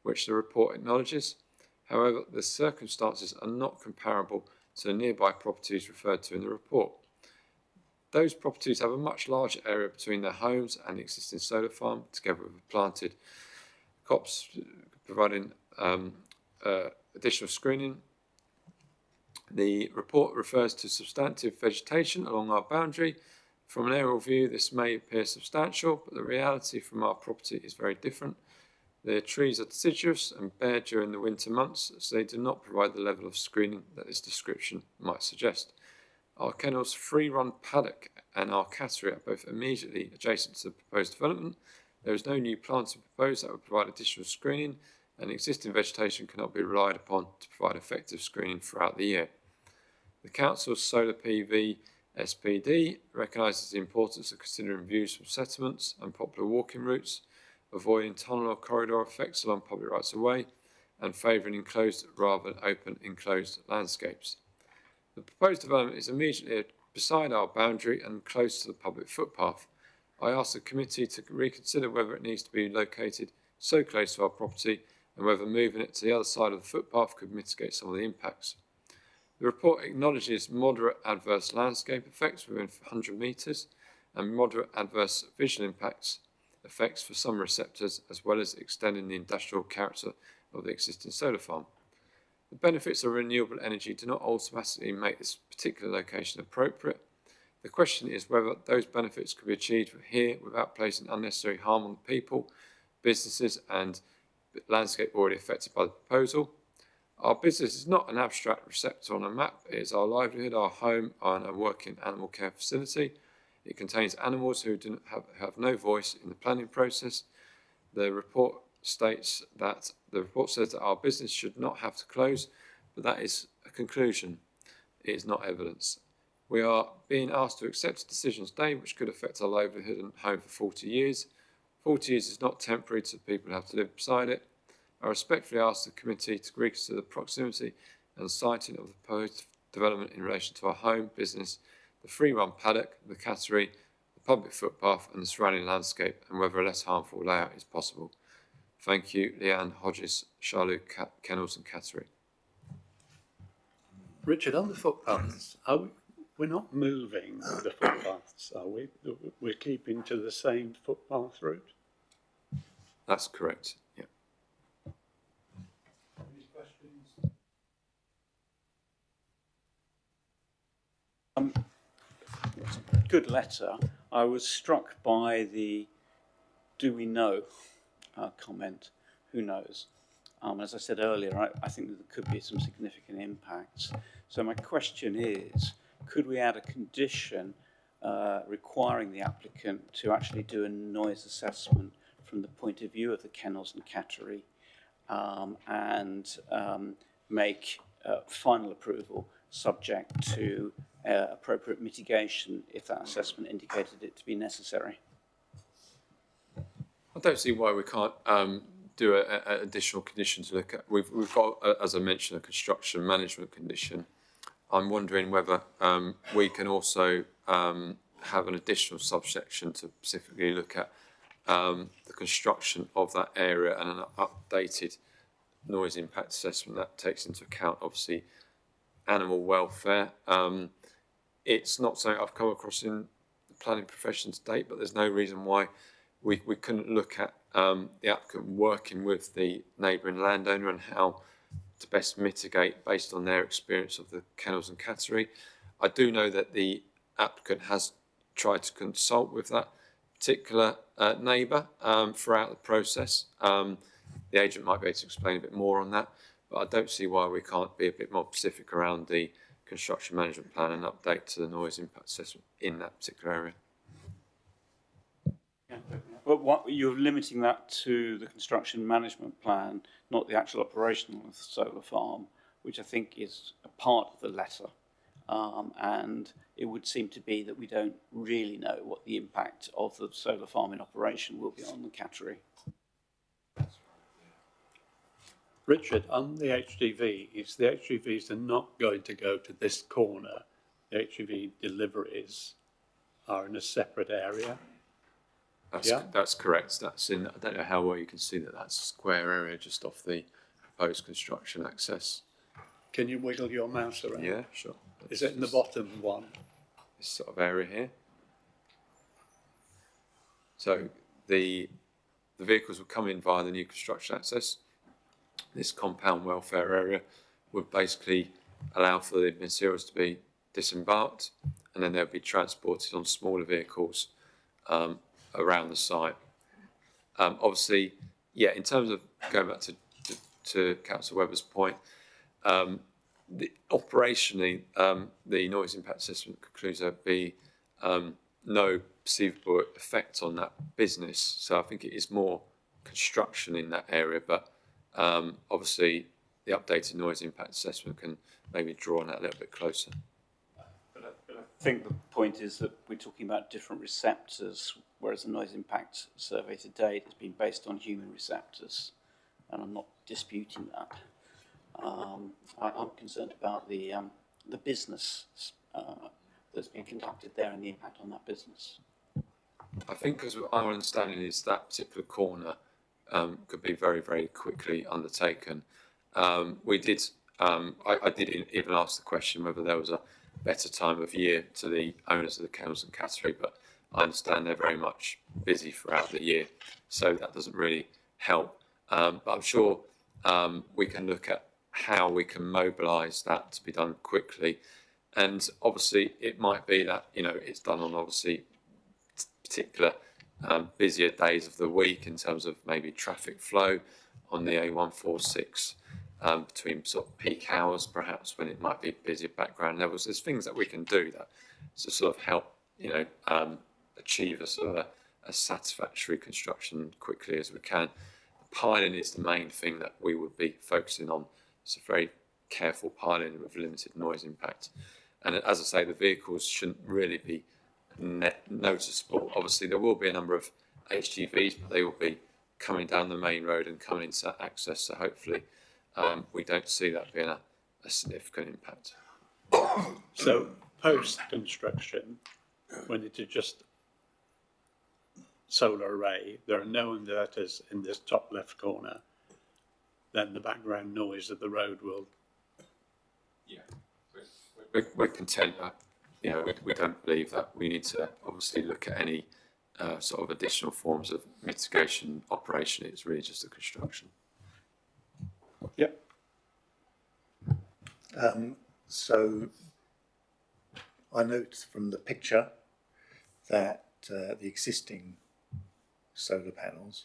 which the report acknowledges. However, the circumstances are not comparable to the nearby properties referred to in the report. Those properties have a much larger area between their homes and the existing solar farm, together with planted copse providing additional screening. The report refers to substantive vegetation along our boundary. From an aerial view, this may appear substantial, but the reality from our property is very different. The trees are deciduous and bare during the winter months, so they do not provide the level of screening that this description might suggest. Our kennel's free-run paddock and our cattery are both immediately adjacent to the proposed development. There is no new planting proposed that would provide additional screening, and existing vegetation cannot be relied upon to provide effective screening throughout the year. The Council's Solar PV SPD recognises the importance of considering views from settlements and popular walking routes, avoiding tunnel or corridor effects along public rights of way, and favouring enclosed rather than open enclosed landscapes. The proposed development is immediately beside our boundary and close to the public footpath. I ask the committee to reconsider whether it needs to be located so close to our property and whether moving it to the other side of the footpath could mitigate some of the impacts. The report acknowledges moderate adverse landscape effects within 100 metres and moderate adverse visual effects for some receptors, as well as extending the industrial character of the existing solar farm. The benefits of renewable energy do not automatically make this particular location appropriate. The question is whether those benefits could be achieved here without placing unnecessary harm on people, businesses and landscape already affected by the proposal. Our business is not an abstract receptor on a map. It is our livelihood, our home and a working animal care facility. It contains animals who have no voice in the planning process. The report says that our business should not have to close, but that is a conclusion. It is not evidence. We are being asked to accept a decision today which could affect our livelihood and home for 40 years. 40 years is not temporary to the people who have to live beside it. I respectfully ask the committee to reconsider the proximity and siting of the proposed development in relation to our home, business, the free-run paddock, the cattery, the public footpath and the surrounding landscape, and whether a less harmful layout is possible. Thank you, Leanne Hodges, Charlotte Kennels and Cattery. Richard, on the footpaths, we're not moving the footpaths, are we? We're keeping to the same footpath route? That's correct, yeah. Any questions? Good letter. I was struck by the "do we know" comment. Who knows? As I said earlier, I think that there could be some significant impacts. So my question is, could we add a condition requiring the applicant to actually do a noise assessment from the point of view of the kennels and cattery and make final approval subject to appropriate mitigation if that assessment indicated it to be necessary? I don't see why we can't do an additional condition to look at. We've got, as I mentioned, a construction management condition. I'm wondering whether we can also have an additional subsection to specifically look at the construction of that area and an updated noise impact assessment that takes into account, obviously, animal welfare. It's not something I've come across in the planning profession to date, but there's no reason why we couldn't look at the applicant working with the neighbouring landowner and how to best mitigate based on their experience of the kennels and cattery. I do know that the applicant has tried to consult with that particular neighbour throughout the process. The agent might be able to explain a bit more on that, but I don't see why we can't be a bit more specific around the construction management plan and update to the noise impact assessment in that particular area. Well, you're limiting that to the construction management plan, not the actual operational of the solar farm, which I think is a part of the letter. And it would seem to be that we don't really know what the impact of the solar farm in operation will be on the cattery. Richard, on the HGVs, the HGVs are not going to go to this corner. The HGV deliveries are in a separate area. That's correct. That's in, I don't know how well you can see that, that's a square area just off the proposed construction access. Can you wiggle your mouse around? Yeah, sure. Is it in the bottom one? This sort of area here. So the vehicles will come in via the new construction access. This compound welfare area would basically allow for the materials to be disembarked, and then they'll be transported on smaller vehicles around the site. Obviously, yeah, in terms of going back to Councillor Webber's point, operationally, the noise impact assessment concludes there'd be no perceivable effect on that business. So I think it is more construction in that area, but obviously the updated noise impact assessment can maybe draw on that a little bit closer. But I think the point is that we're talking about different receptors, whereas the noise impact survey to date has been based on human receptors, and I'm not disputing that. I'm concerned about the business that's been conducted there and the impact on that business. I think, because our understanding is that particular corner could be very, very quickly undertaken. We did, I did even ask the question whether there was a better time of year to the owners of the kennels and cattery, but I understand they're very much busy throughout the year, so that doesn't really help. But I'm sure we can look at how we can mobilise that to be done quickly. And obviously it might be that, you know, it's done on obviously particular busier days of the week in terms of maybe traffic flow on the A146 between sort of peak hours, perhaps when it might be busier background levels. There's things that we can do that to sort of help, you know, achieve a sort of a satisfactory construction quickly as we can. Piling is the main thing that we would be focusing on. It's a very careful piling with limited noise impact. And as I say, the vehicles shouldn't really be noticeable. Obviously, there will be a number of HGVs, but they will be coming down the main road and coming into access. So hopefully we don't see that being a significant impact. So post-construction, when it is just solar array, there are no inverters in this top left corner, then the background noise of the road will... Yeah, we're content that, you know, we don't believe that we need to obviously look at any sort of additional forms of mitigation operation. It's really just the construction. Yep. So I note from the picture that the existing solar panels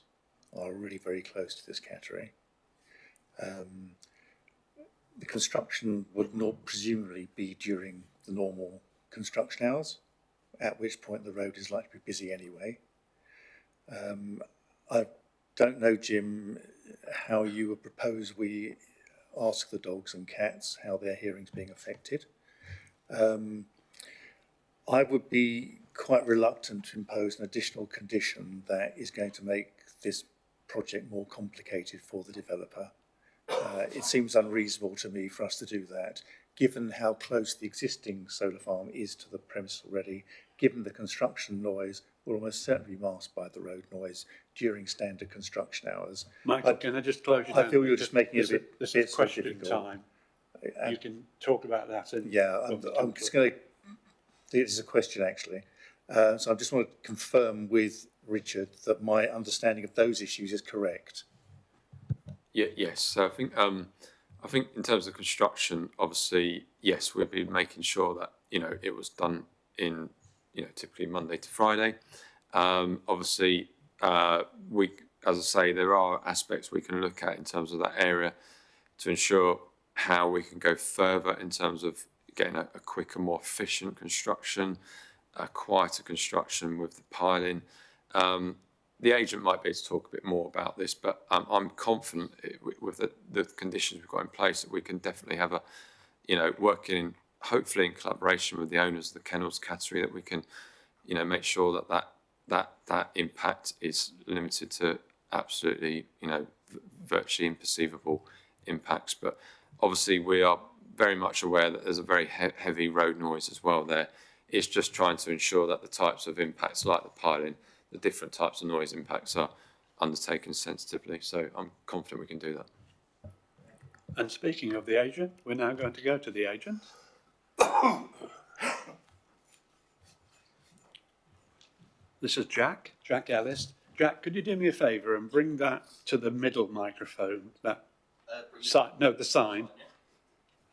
are really very close to this cattery. The construction would not presumably be during the normal construction hours, at which point the road is likely to be busy anyway. I don't know, Jim, how you would propose we ask the dogs and cats how their hearing's being affected. I would be quite reluctant to impose an additional condition that is going to make this project more complicated for the developer. It seems unreasonable to me for us to do that, given how close the existing solar farm is to the premise already, given the construction noise will almost certainly be masked by the road noise during standard construction hours. Michael, can I just close you down? I feel you're just making it a bit This is question difficult. time. You can talk about that. I'm just going to... This is a question, actually. So I just want to confirm with Richard that my understanding of those issues is correct. Yeah, yes. So I think I think in terms of construction, obviously, yes, we'll be making sure that, it was done in, typically Monday to Friday. Obviously, as I say, there are aspects we can look at in terms of that area to ensure how we can go further in terms of getting a quicker, more efficient construction, a quieter construction with the piling. The agent might be able to talk a bit more about this, but I'm confident with the conditions we've got in place that we can definitely have working hopefully in collaboration with the owners of the kennels category, that we can, make sure that impact is limited to absolutely, virtually imperceivable impacts. But obviously we are very much aware that there's a very heavy road noise as well there. It's just trying to ensure that the types of impacts like the piling, the different types of noise impacts are undertaken sensitively. So I'm confident we can do that. And speaking of the agent, we're now going to go to the agent. This is Jack Ellis. Jack, could you do me a favour and bring that to the middle microphone, that sign, no, the sign,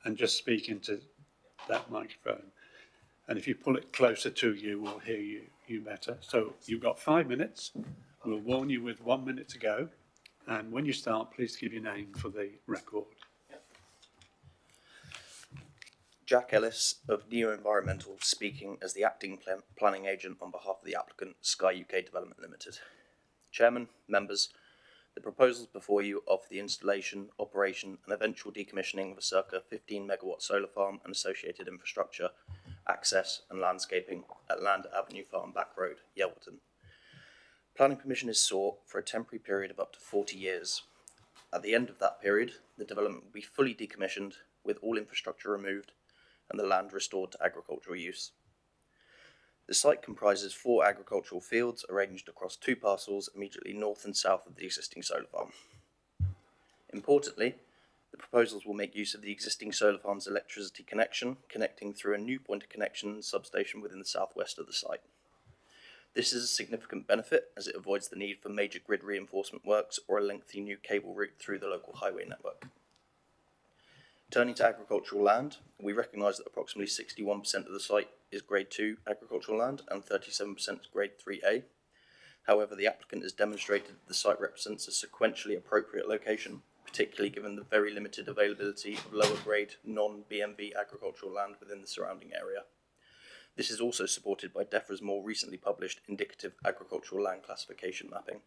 and just speak into that microphone. And if you pull it closer to you, we'll hear you better. So you've got 5 minutes. We'll warn you with 1 minute to go. And when you start, please give your name for the record. Jack Ellis of Neo Environmental, speaking as the acting planning agent on behalf of the applicant, Sky UK Development Limited. Chairman, members, the proposals before you are for the installation, operation and eventual decommissioning of a circa 15 megawatt solar farm and associated infrastructure, access and landscaping at Land Avenue Farm Back Road, Yelverton. Planning permission is sought for a temporary period of up to 40 years. At the end of that period, the development will be fully decommissioned with all infrastructure removed and the land restored to agricultural use. The site comprises 4 agricultural fields arranged across 2 parcels immediately north and south of the existing solar farm. Importantly, the proposals will make use of the existing solar farm's electricity connection, connecting through a new point of connection substation within the southwest of the site. This is a significant benefit as it avoids the need for major grid reinforcement works or a lengthy new cable route through the local highway network. Turning to agricultural land, we recognise that approximately 61% of the site is Grade 2 agricultural land and 37% is Grade 3A. However, the applicant has demonstrated that the site represents a sequentially appropriate location, particularly given the very limited availability of lower grade non-BMV agricultural land within the surrounding area. This is also supported by DEFRA's more recently published indicative agricultural land classification mapping.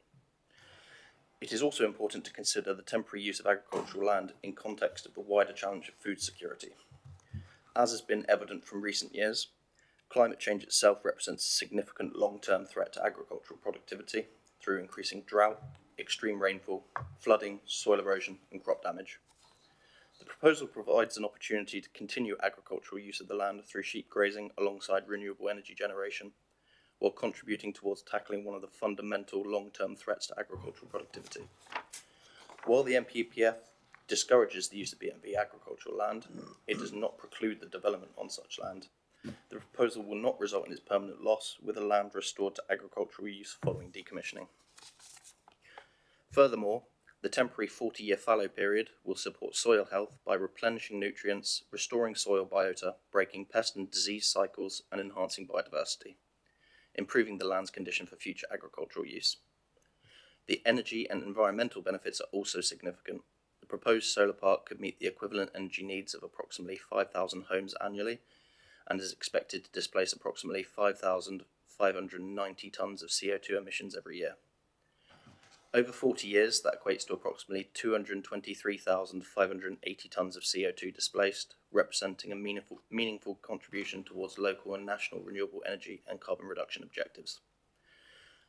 It is also important to consider the temporary use of agricultural land in context of the wider challenge of food security. As has been evident from recent years, climate change itself represents a significant long-term threat to agricultural productivity through increasing drought, extreme rainfall, flooding, soil erosion and crop damage. The proposal provides an opportunity to continue agricultural use of the land through sheep grazing alongside renewable energy generation, while contributing towards tackling one of the fundamental long-term threats to agricultural productivity. While the NPPF discourages the use of BMV agricultural land, it does not preclude the development on such land. The proposal will not result in its permanent loss, with the land restored to agricultural use following decommissioning. Furthermore, the temporary 40-year fallow period will support soil health by replenishing nutrients, restoring soil biota, breaking pest and disease cycles, and enhancing biodiversity, improving the land's condition for future agricultural use. The energy and environmental benefits are also significant. The proposed solar park could meet the equivalent energy needs of approximately 5,000 homes annually and is expected to displace approximately 5,590 tonnes of CO2 emissions every year. Over 40 years, that equates to approximately 223,580 tonnes of CO2 displaced, representing a meaningful contribution towards local and national renewable energy and carbon reduction objectives.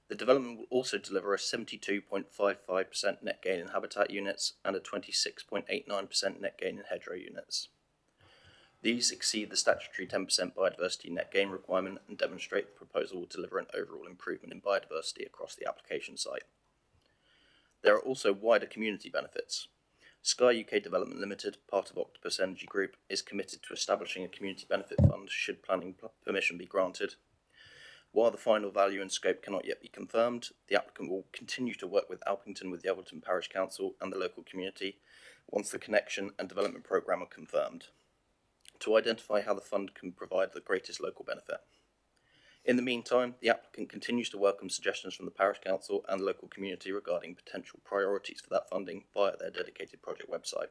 The development will also deliver a 72.55% net gain in habitat units and a 26.89% net gain in hedgerow units. These exceed the statutory 10% biodiversity net gain requirement and demonstrate the proposal will deliver an overall improvement in biodiversity across the application site. There are also wider community benefits. Sky UK Development Limited, part of Octopus Energy Group, is committed to establishing a community benefit fund should planning permission be granted. While the final value and scope cannot yet be confirmed, the applicant will continue to work with Alpington, with the Yelverton Parish Council and the local community once the connection and development programme are confirmed, to identify how the fund can provide the greatest local benefit. In the meantime, the applicant continues to welcome suggestions from the Parish Council and the local community regarding potential priorities for that funding via their dedicated project website.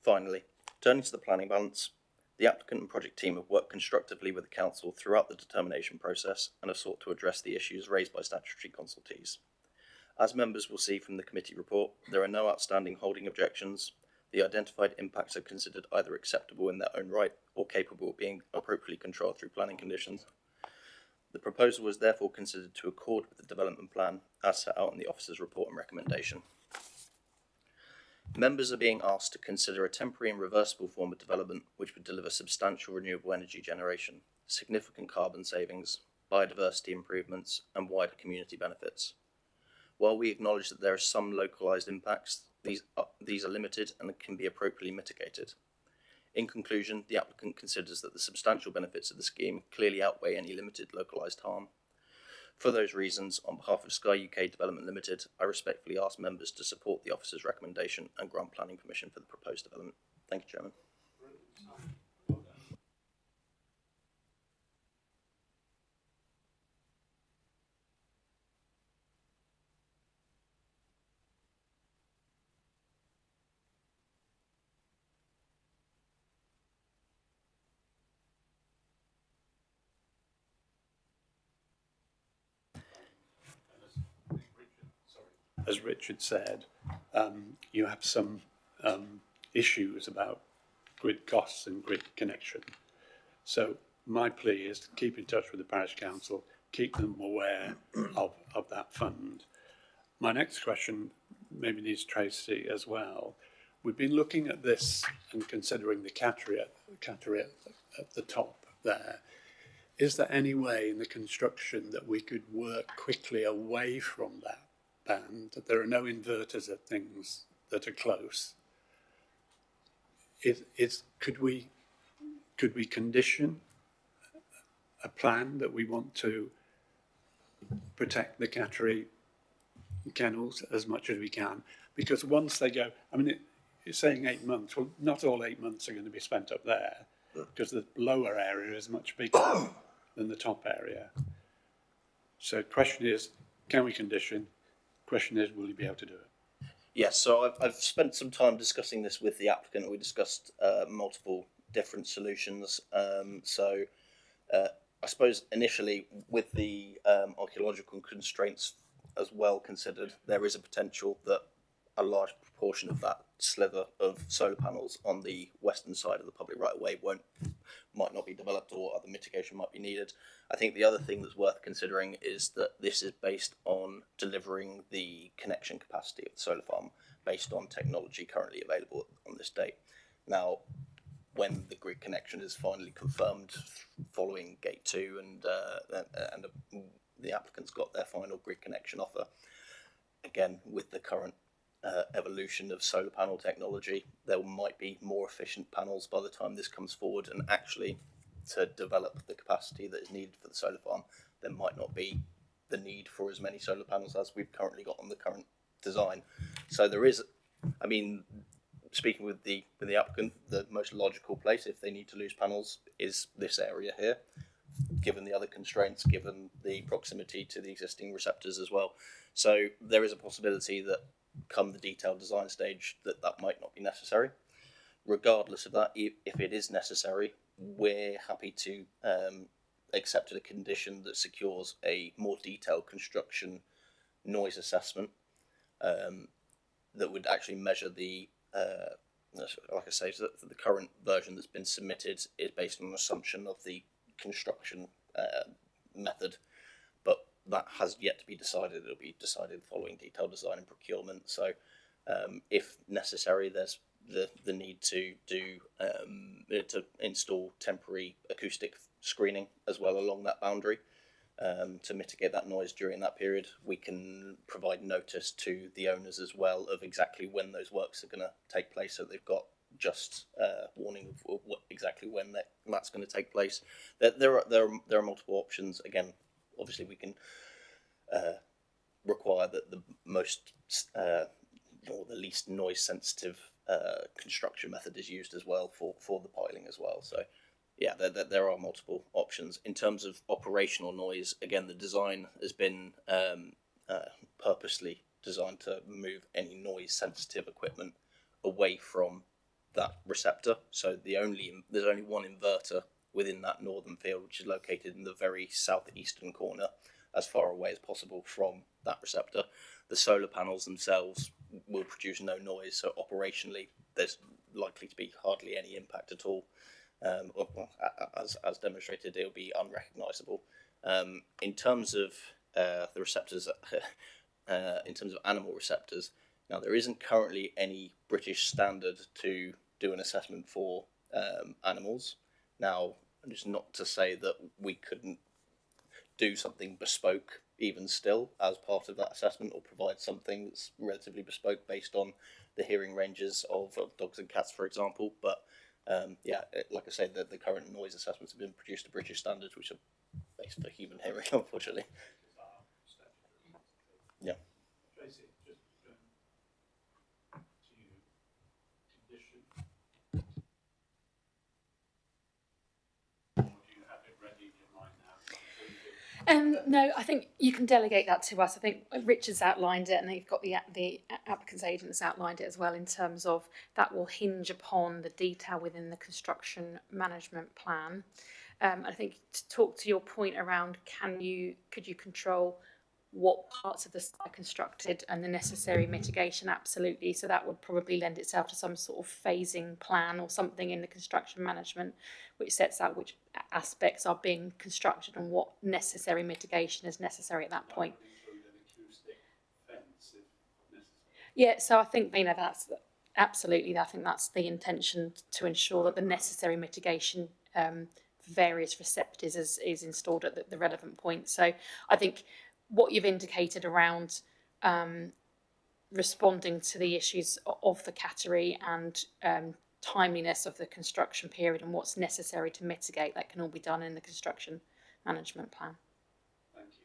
Finally, turning to the planning balance, the applicant and project team have worked constructively with the Council throughout the determination process and have sought to address the issues raised by statutory consultees. As members will see from the committee report, there are no outstanding holding objections. The identified impacts are considered either acceptable in their own right or capable of being appropriately controlled through planning conditions. The proposal was therefore considered to accord with the development plan as set out in the officer's report and recommendation. Members are being asked to consider a temporary and reversible form of development which would deliver substantial renewable energy generation, significant carbon savings, biodiversity improvements, and wider community benefits. While we acknowledge that there are some localised impacts, these are limited and can be appropriately mitigated. In conclusion, the applicant considers that the substantial benefits of the scheme clearly outweigh any limited localised harm. For those reasons, on behalf of Sky UK Development Limited, I respectfully ask members to support the officer's recommendation and grant planning permission for the proposed development. Thank you, Chairman. As Richard said, you have some issues about grid costs and grid connection. So my plea is to keep in touch with the Parish Council, keep them aware of that fund. My next question maybe needs Tracy as well. We've been looking at this and considering the cattery at the top there. Is there any way in the construction that we could work quickly away from that band, that there are no inverters at things that are close? Could we condition a plan that we want to protect the cattery kennels as much as we can? Because once they go, I mean, it's saying 8 months. Well, not all 8 months are going to be spent up there, because the lower area is much bigger than the top area. So the question is, can we condition? Question is, will you be able to do it? Yes, so I've spent some time discussing this with the applicant. We discussed multiple different solutions. I suppose initially, with the archaeological constraints as well considered, there is a potential that a large proportion of that slither of solar panels on the western side of the public right-of-way might not be developed, or other mitigation might be needed. I think the other thing that's worth considering is that this is based on delivering the connection capacity of the solar farm based on technology currently available on this date. Now, when the grid connection is finally confirmed following Gate 2 and the applicant's got their final grid connection offer, again, with the current evolution of solar panel technology, there might be more efficient panels by the time this comes forward, and actually to develop the capacity that is needed for the solar farm, there might not be the need for as many solar panels as we've currently got on the current design. So there is, I mean, speaking with the applicant, the most logical place if they need to lose panels is this area here, given the other constraints, given the proximity to the existing receptors as well. So there is a possibility that come the detailed design stage that might not be necessary. Regardless of that, if it is necessary, we're happy to accept a condition that secures a more detailed construction noise assessment that would actually measure the like I say, so the current version that's been submitted is based on an assumption of the construction method, but that has yet to be decided. It'll be decided following detailed design and procurement. So if necessary, there's the need to do to install temporary acoustic screening as well along that boundary to mitigate that noise during that period. We can provide notice to the owners as well of exactly when those works are going to take place, so they've got just warning of what, exactly when that's going to take place. There are multiple options. Again, obviously we can require that the most or the least noise sensitive construction method is used as well for the piling as well. So yeah, there are multiple options. In terms of operational noise, again, the design has been purposely designed to move any noise sensitive equipment away from that receptor. So there's only one inverter within that northern field, which is located in the very southeastern corner, as far away as possible from that receptor. The solar panels themselves will produce no noise, so operationally there's likely to be hardly any impact at all. As demonstrated, it'll be unrecognisable. In terms of the receptors, in terms of animal receptors, now there isn't currently any British standard to do an assessment for animals. Now, just not to say that we couldn't do something bespoke even still as part of that assessment, or provide something that's relatively bespoke based on the hearing ranges of dogs and cats, for example. But yeah, like I say, the current noise assessments have been produced to British standards, which are based for human hearing, unfortunately. Yeah. Tracy, just to condition, or do you have it ready in your mind now? No, I think you can delegate that to us. I think Richard's outlined it, and you've got the applicant's agent has outlined it as well, in terms of that will hinge upon the detail within the construction management plan. I think to talk to your point around, could you control what parts of the site are constructed and the necessary mitigation? Absolutely. So that would probably lend itself to some sort of phasing plan or something in the construction management, which sets out which aspects are being constructed and what necessary mitigation is necessary at that point. Yeah, so I think, that's absolutely, I think that's the intention, to ensure that the necessary mitigation for various receptors is installed at the relevant point. So I think what you've indicated around responding to the issues of the cattery and timeliness of the construction period and what's necessary to mitigate, that can all be done in the construction management plan. Thank you.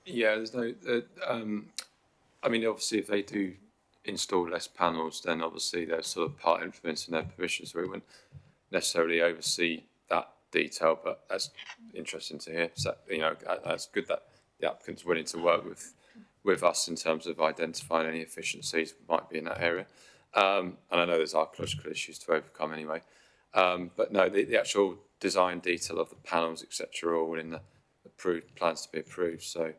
Yeah, there's no. I mean, obviously, if they do install less panels, then obviously they're sort of part influencing their permission, so we wouldn't necessarily oversee that detail. But that's interesting to hear. So, that's good that the applicant's willing to work with us in terms of identifying any efficiencies might be in that area. And I know there's archaeological issues to overcome anyway. But no, the actual design detail of the panels, etc., are all in the approved plans to be approved. So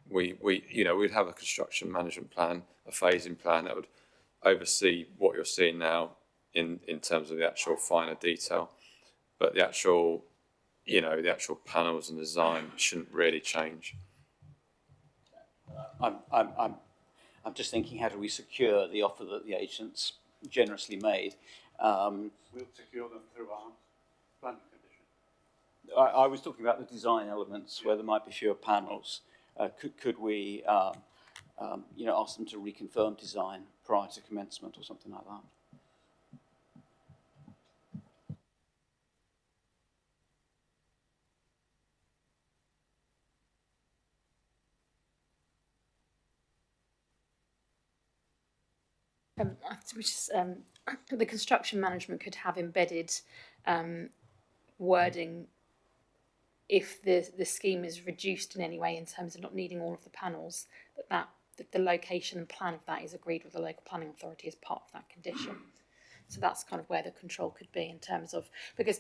we'd have a construction management plan, a phasing plan that would oversee what you're seeing now in terms of the actual finer detail. But the actual panels and design shouldn't really change. I'm just thinking, how do we secure the offer that the agents generously made? We'll secure them through our planning condition. I was talking about the design elements where there might be fewer panels. Could we, ask them to reconfirm design prior to commencement or something like that? The construction management could have embedded wording if the scheme is reduced in any way in terms of not needing all of the panels, that the location and plan of that is agreed with the local planning authority as part of that condition. So that's kind of where the control could be in terms of, because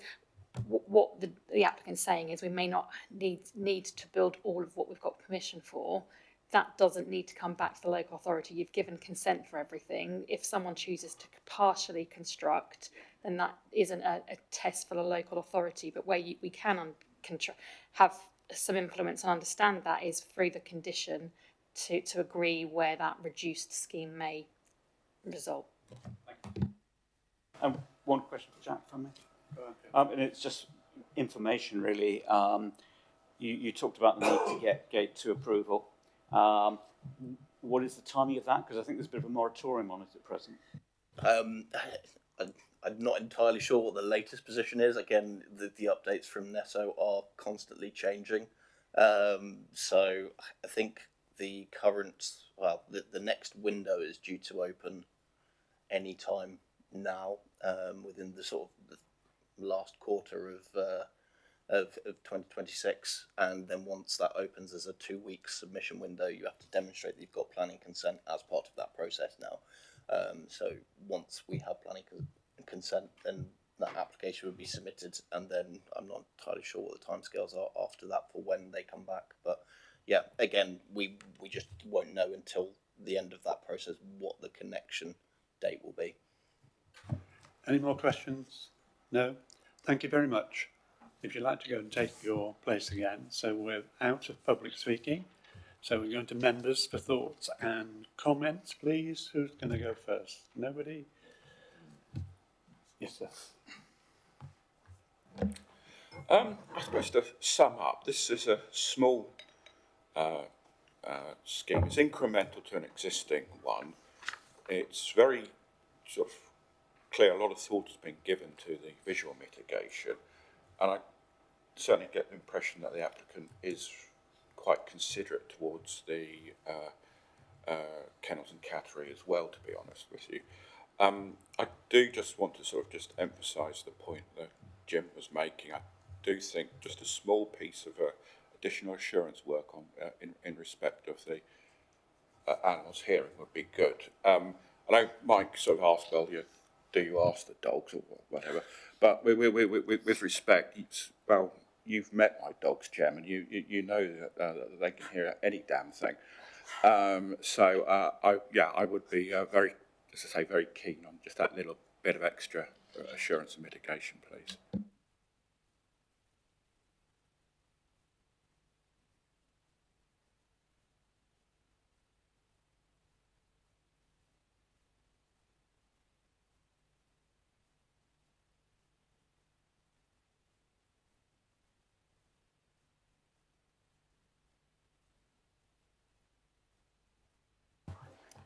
what the applicant's saying is we may not need to build all of what we've got permission for. That doesn't need to come back to the local authority. You've given consent for everything. If someone chooses to partially construct, then that isn't a test for the local authority. But where we can have some influence and understand that is through the condition to agree where that reduced scheme may result. One question for Jack from me. And it's just information really. You talked about the need to get Gate 2 approval. What is the timing of that? Because I think there's a bit of a moratorium on it at present. I'm not entirely sure what the latest position is. Again, the updates from Nesso are constantly changing. So I think the current, the next window is due to open any time now, within the sort of the last quarter of 2026, and then once that opens as a 2-week submission window, you have to demonstrate that you've got planning consent as part of that process now. So once we have planning consent, then that application would be submitted, and then I'm not entirely sure what the timescales are after that for when they come back. But yeah, again, we just won't know until the end of that process what the connection date will be. Any more questions? No? Thank you very much. If you'd like to go and take your place again. So we're out of public speaking. So we're going to members for thoughts and comments, please. Who's going to go first? Nobody? Yes, sir. I suppose to sum up, this is a small scheme. It's incremental to an existing one. It's very sort of clear. A lot of thought has been given to the visual mitigation, and I certainly get the impression that the applicant is quite considerate towards the kennels and cattery as well, to be honest with you. I do just want to sort of just emphasise the point that Jim was making. I do think just a small piece of additional assurance work on in respect of the animals' hearing would be good. I know Mike sort of asked, well, do you ask the dogs or whatever? But with respect, well, you've met my dogs, Chairman. You know that they can hear any damn thing. I would be very, as I say, very keen on just that little bit of extra assurance and mitigation, please.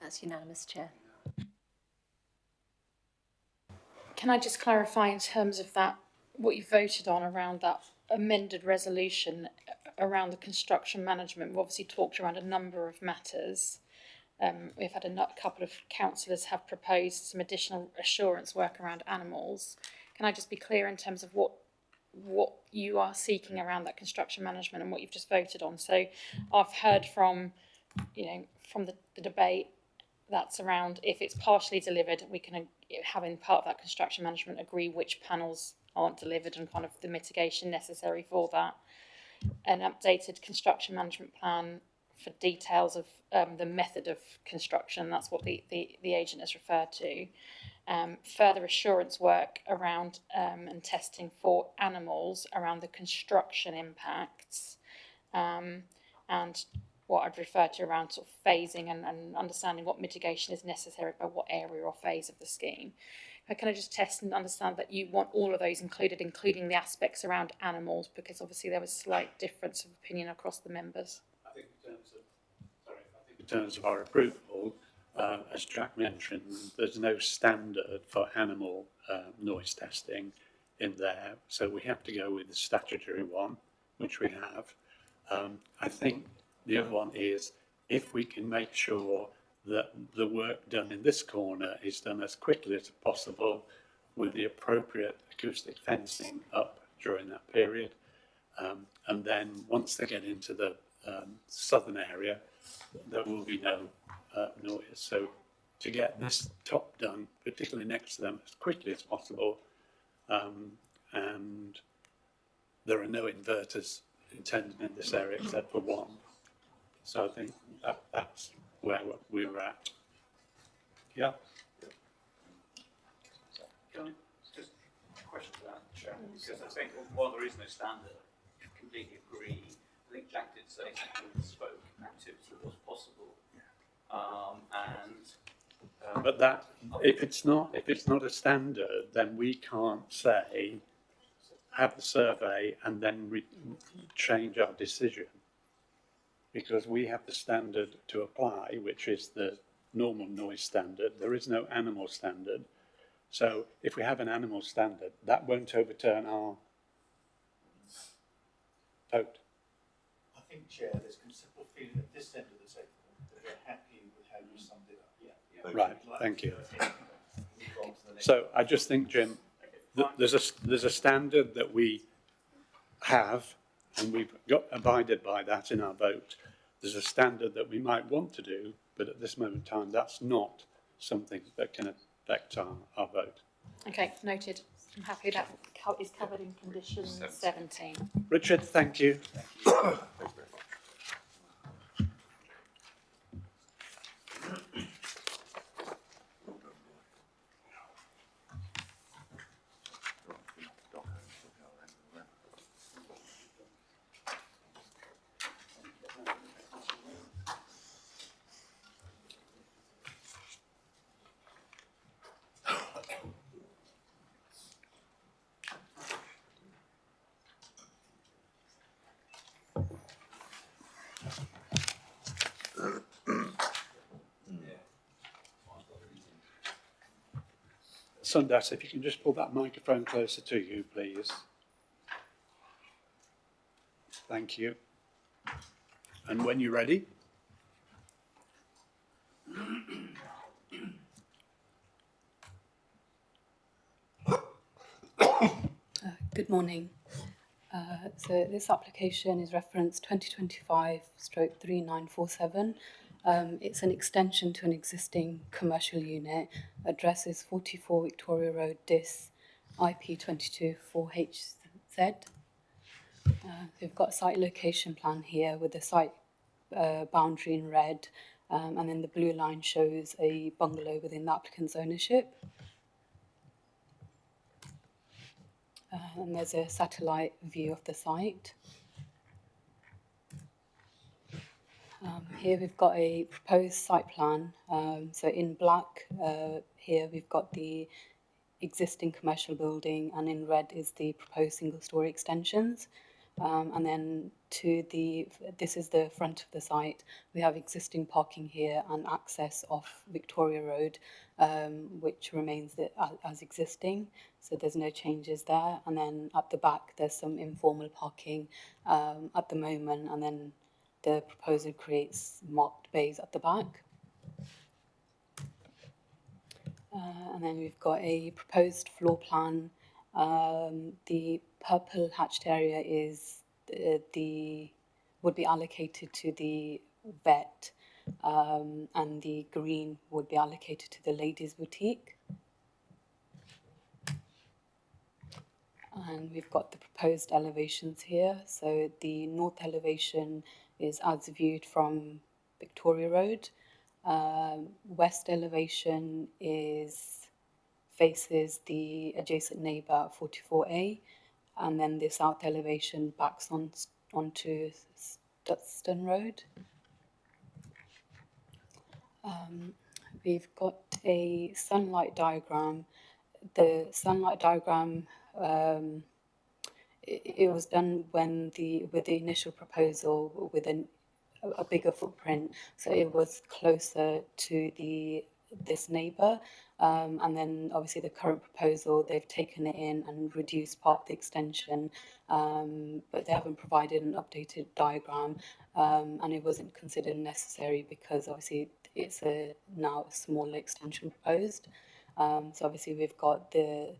That's unanimous, Chair. Can I just clarify in terms of that, what you voted on around that amended resolution around the construction management? We've obviously talked around a number of matters. We've had a couple of councillors have proposed some additional assurance work around animals. Can I just be clear in terms of what you are seeking around that construction management and what you've just voted on? So I've heard from, from the debate that's around if it's partially delivered, we can have in part of that construction management agree which panels aren't delivered and kind of the mitigation necessary for that. An updated construction management plan for details of the method of construction, that's what the agent has referred to. Further assurance work around and testing for animals around the construction impacts, and what I'd refer to around sort of phasing and understanding what mitigation is necessary by what area or phase of the scheme. Can I just test and understand that you want all of those included, including the aspects around animals, because obviously there was slight difference of opinion across the members. I think in terms of our approval, as Jack mentioned, there's no standard for animal noise testing in there, so we have to go with the statutory one, which we have. I think the other one is if we can make sure that the work done in this corner is done as quickly as possible with the appropriate acoustic fencing up during that period. And then once they get into the southern area, there will be no noise. So to get this top done, particularly next to them, as quickly as possible, and there are no inverters intended in this area except for one. So I think that's where we were at. Yeah. Can I just question to that, Chairman? Because I think one of the reasons they standard, I completely agree I think Jack did say something bespoke activity was possible. But that, if it's not a standard, then we can't say, have the survey and then change our decision. Because we have the standard to apply, which is the normal noise standard. There is no animal standard. So if we have an animal standard, that won't overturn our vote. I think, Chair, there's considerable feeling at this end of the table that we're happy with how you summed it up. Yeah. Right, thank you. So I just think, Jim, there's a standard that we have, and we've got abided by that in our vote. There's a standard that we might want to do, but at this moment in time, that's not something that can affect our vote. Okay, noted. I'm happy that is covered in condition 17. Richard, thank you. Sundas, if you can just pull that microphone closer to you, please. Thank you. And when you're ready. Good morning. So this application is reference 2025/3947. It's an extension to an existing commercial unit. Address is 44 Victoria Road, Dis, IP 224HZ. We've got a site location plan here with the site boundary in red, and then the blue line shows a bungalow within the applicant's ownership. And there's a satellite view of the site. Here we've got a proposed site plan. So in black, here we've got the existing commercial building, and in red is the proposed single-storey extensions. And then this is the front of the site. We have existing parking here and access off Victoria Road, which remains as existing. So there's no changes there. And then at the back, there's some informal parking at the moment. And then the proposal creates marked bays at the back. And then we've got a proposed floor plan. The purple hatched area would be allocated to the vet, and the green would be allocated to the ladies' boutique. And we've got the proposed elevations here. So the north elevation is as viewed from Victoria Road. West elevation faces the adjacent neighbour 44A, and then the south elevation backs onto Studston Road. We've got a sunlight diagram. The sunlight diagram it was done with the initial proposal with a bigger footprint, so it was closer to this neighbour, and then obviously the current proposal, they've taken it in and reduced part of the extension, but they haven't provided an updated diagram, and it wasn't considered necessary because obviously it's now a smaller extension proposed. So obviously we've got the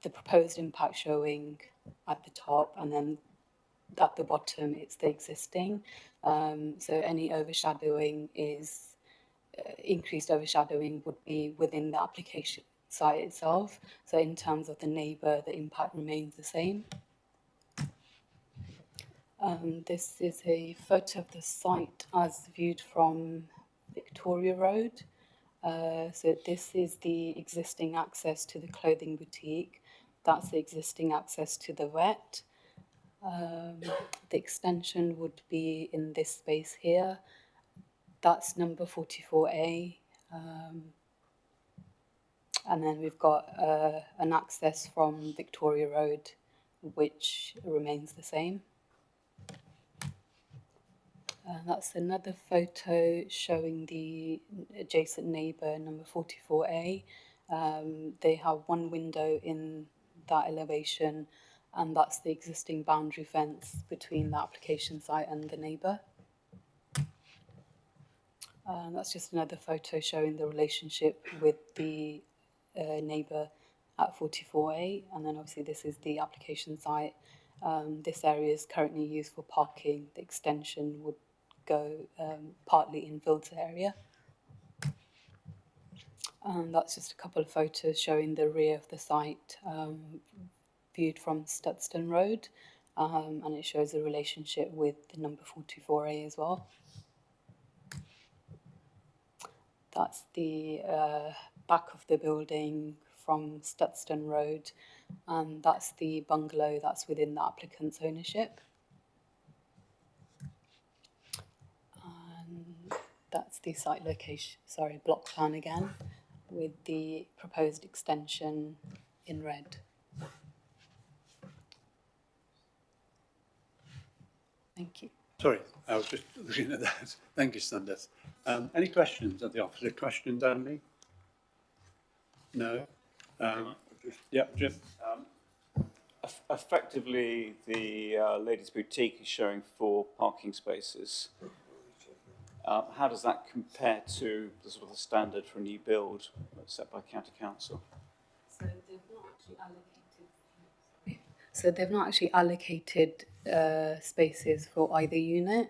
proposed impact showing at the top, and then at the bottom it's the existing. So any overshadowing increased overshadowing would be within the application site itself. So in terms of the neighbour, the impact remains the same. This is a photo of the site as viewed from Victoria Road. So this is the existing access to the clothing boutique. That's the existing access to the vet. The extension would be in this space here. That's number 44A. And then we've got an access from Victoria Road, which remains the same. That's another photo showing the adjacent neighbour, number 44A. They have one window in that elevation, and that's the existing boundary fence between the application site and the neighbour. That's just another photo showing the relationship with the neighbour at 44A, and then obviously this is the application site. This area is currently used for parking. The extension would go partly in Vilta area. And that's just a couple of photos showing the rear of the site viewed from Studston Road, and it shows the relationship with the number 44A as well. That's the back of the building from Studston Road, and that's the bungalow that's within the applicant's ownership. And that's the site location, block plan again, with the proposed extension in red. Thank you. Sorry, I was just looking at that. Thank you, Sanders. Any questions of the officer? Questions only? No? Yeah, Jim. Effectively, the Ladies Boutique is showing 4 parking spaces. How does that compare to the sort of the standard for a new build set by County Council? So they've not actually allocated spaces for either unit.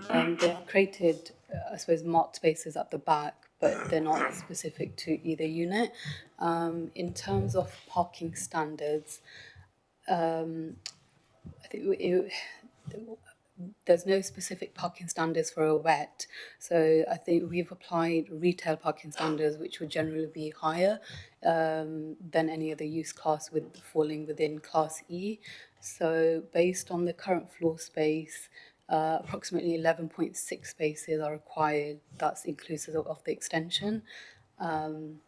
They've created, I suppose, marked spaces at the back, but they're not specific to either unit. In terms of parking standards, I think there's no specific parking standards for a wet, so I think we've applied retail parking standards, which would generally be higher than any other use class, with falling within Class E. So based on the current floor space, approximately 11.6 spaces are required. That's inclusive of the extension. And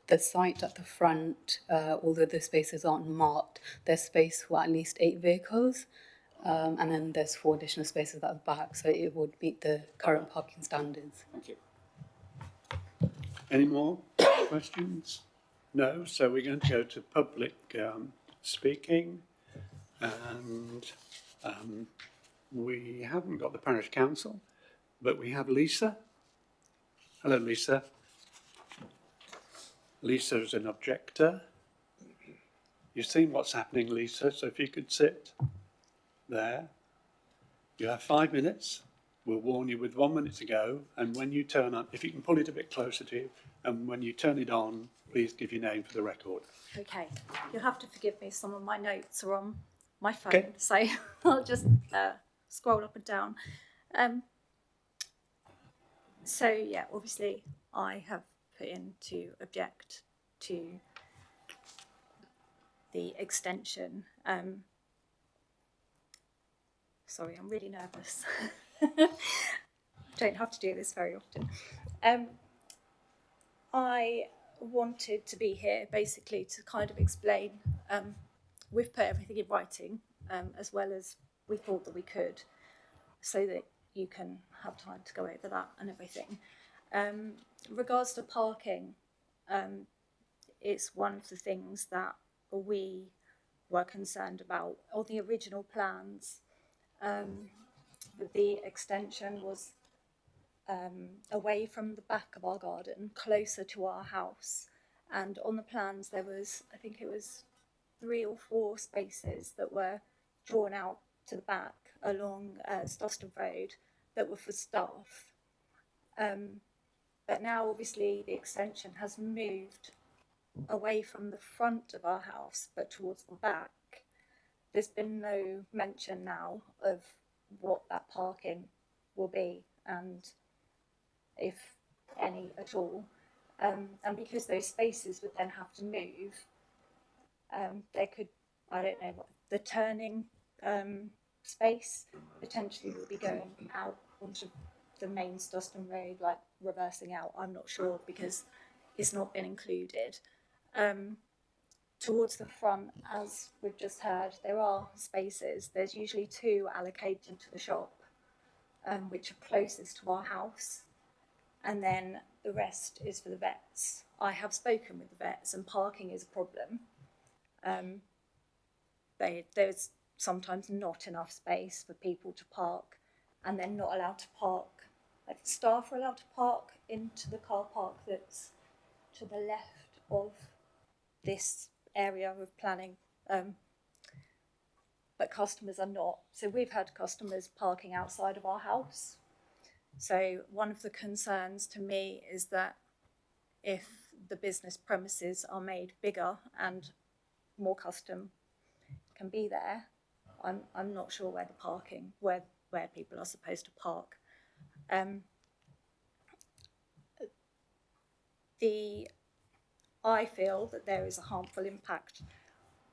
the site at the front, although the spaces aren't marked, there's space for at least 8 vehicles. And then there's 4 additional spaces at the back, so it would meet the current parking standards. Thank you. Any more questions? No? So we're going to go to public speaking, and we haven't got the parish council, but we have Lisa. Hello, Lisa. Lisa is an objector. You've seen what's happening, Lisa, so if you could sit there. You have 5 minutes. We'll warn you with 1 minute to go, and when you turn on, if you can pull it a bit closer to you, and when you turn it on, please give your name for the record. Okay, you'll have to forgive me, some of my notes are on my phone, okay. So I'll just scroll up and down. So yeah, obviously I have put in to object to the extension. Sorry, I'm really nervous. Don't have to do this very often. I wanted to be here basically to kind of explain, we've put everything in writing, as well as we thought that we could, so that you can have time to go over that and everything. In regards to parking, it's one of the things that we were concerned about. On the original plans, the extension was away from the back of our garden, closer to our house, and on the plans there was, I think it was 3 or 4 spaces that were drawn out to the back along Stoston Road that were for staff. But now obviously the extension has moved away from the front of our house but towards the back. There's been no mention now of what that parking will be, and if any at all. And because those spaces would then have to move, there could, I don't know what the turning space potentially will be going out onto the main Stoston Road, like reversing out. I'm not sure because it's not been included. Towards the front, as we've just heard, there are spaces. There's usually 2 allocated to the shop, which are closest to our house, and then the rest is for the vets. I have spoken with the vets, and parking is a problem. There's sometimes not enough space for people to park, and they're not allowed to park. Like, staff are allowed to park into the car park that's to the left of this area of planning, but customers are not. So we've had customers parking outside of our house. So one of the concerns to me is that if the business premises are made bigger and more custom can be there, I'm not sure where the parking, where people are supposed to park. I feel that there is a harmful impact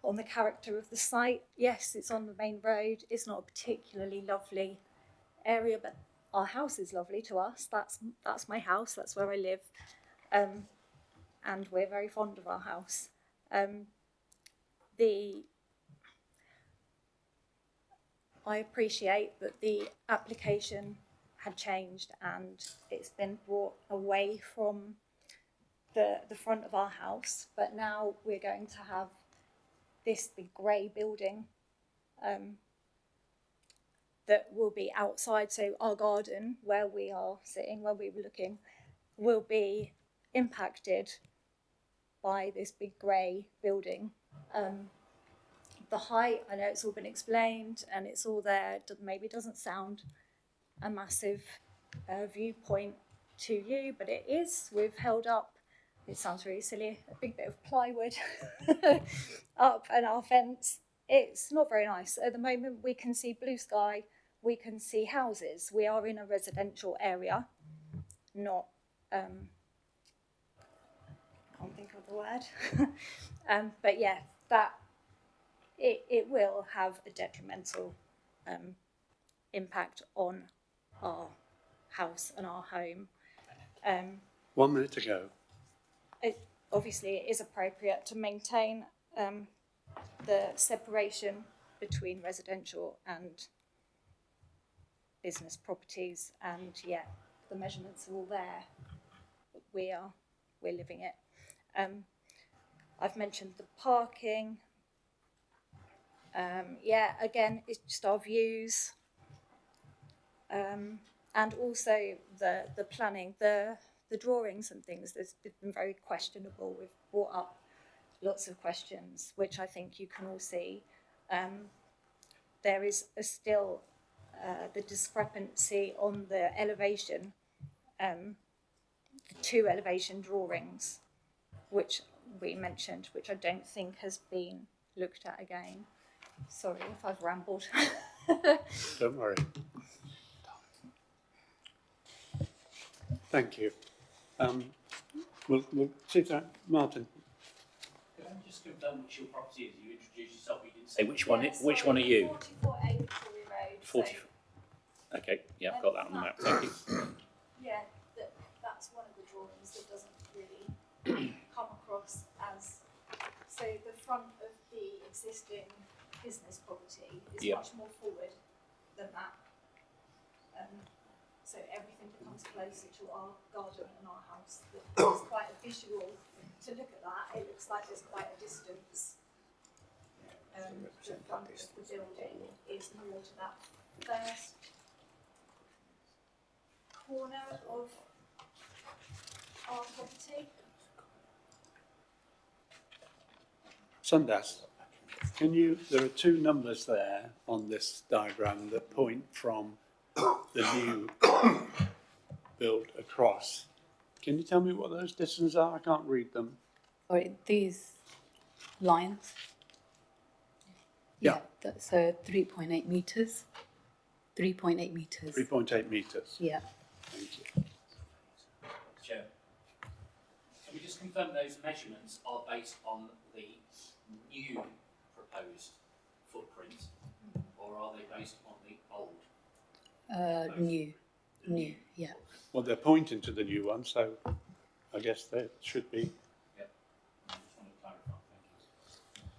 on the character of the site. Yes, it's on the main road. It's not a particularly lovely area, but our house is lovely to us. That's my house. That's where I live, and we're very fond of our house. I appreciate that the application had changed and it's been brought away from the front of our house, but now we're going to have this big grey building that will be outside. So our garden, where we are sitting, where we were looking, will be impacted by this big grey building. The height, I know it's all been explained and it's all there, maybe doesn't sound a massive viewpoint to you, but it is. We've held up, it sounds really silly, a big bit of plywood up and our fence. It's not very nice. At the moment we can see blue sky, we can see houses. We are in a residential area, not, can't think of the word. But yeah, that it will have a detrimental impact on our house and our home. 1 minute to go. Obviously, it is appropriate to maintain the separation between residential and business properties, and yeah, the measurements are all there. We're living it. I've mentioned the parking. Yeah, again, it's just our views, and also the planning, the drawings and things. They've been very questionable. We've brought up lots of questions, which I think you can all see. There is still the discrepancy on the elevation, the 2 elevation drawings, which we mentioned, which I don't think has been looked at again. Sorry if I've rambled. Don't worry. Thank you. We'll see that. Martin. Can I just confirm which your property is? You introduced yourself, you didn't say which one. Which one are you? 44A Victoria Road. 40. So, okay, yeah, I've got that on the map. Thank you. Yeah, that's one of the drawings that doesn't really come across as. So the front of the existing business property is much more forward than that. So everything becomes closer to our garden and our house. It's quite a visual to look at that. It looks like there's quite a distance. The front of the building is more to that first corner of our property. Sundas, there are 2 numbers there on this diagram that point from the new build across. Can you tell me what those distances are? I can't read them. These lines? Yeah. So 3.8 metres. 3.8 metres. 3.8 metres. Yeah. Thank you. Chair, can we just confirm those measurements are based on the new proposed footprint? or are they based on the old? New, yeah. Well, they're pointing to the new one, so I guess they should be. Yep. I just want to clarify.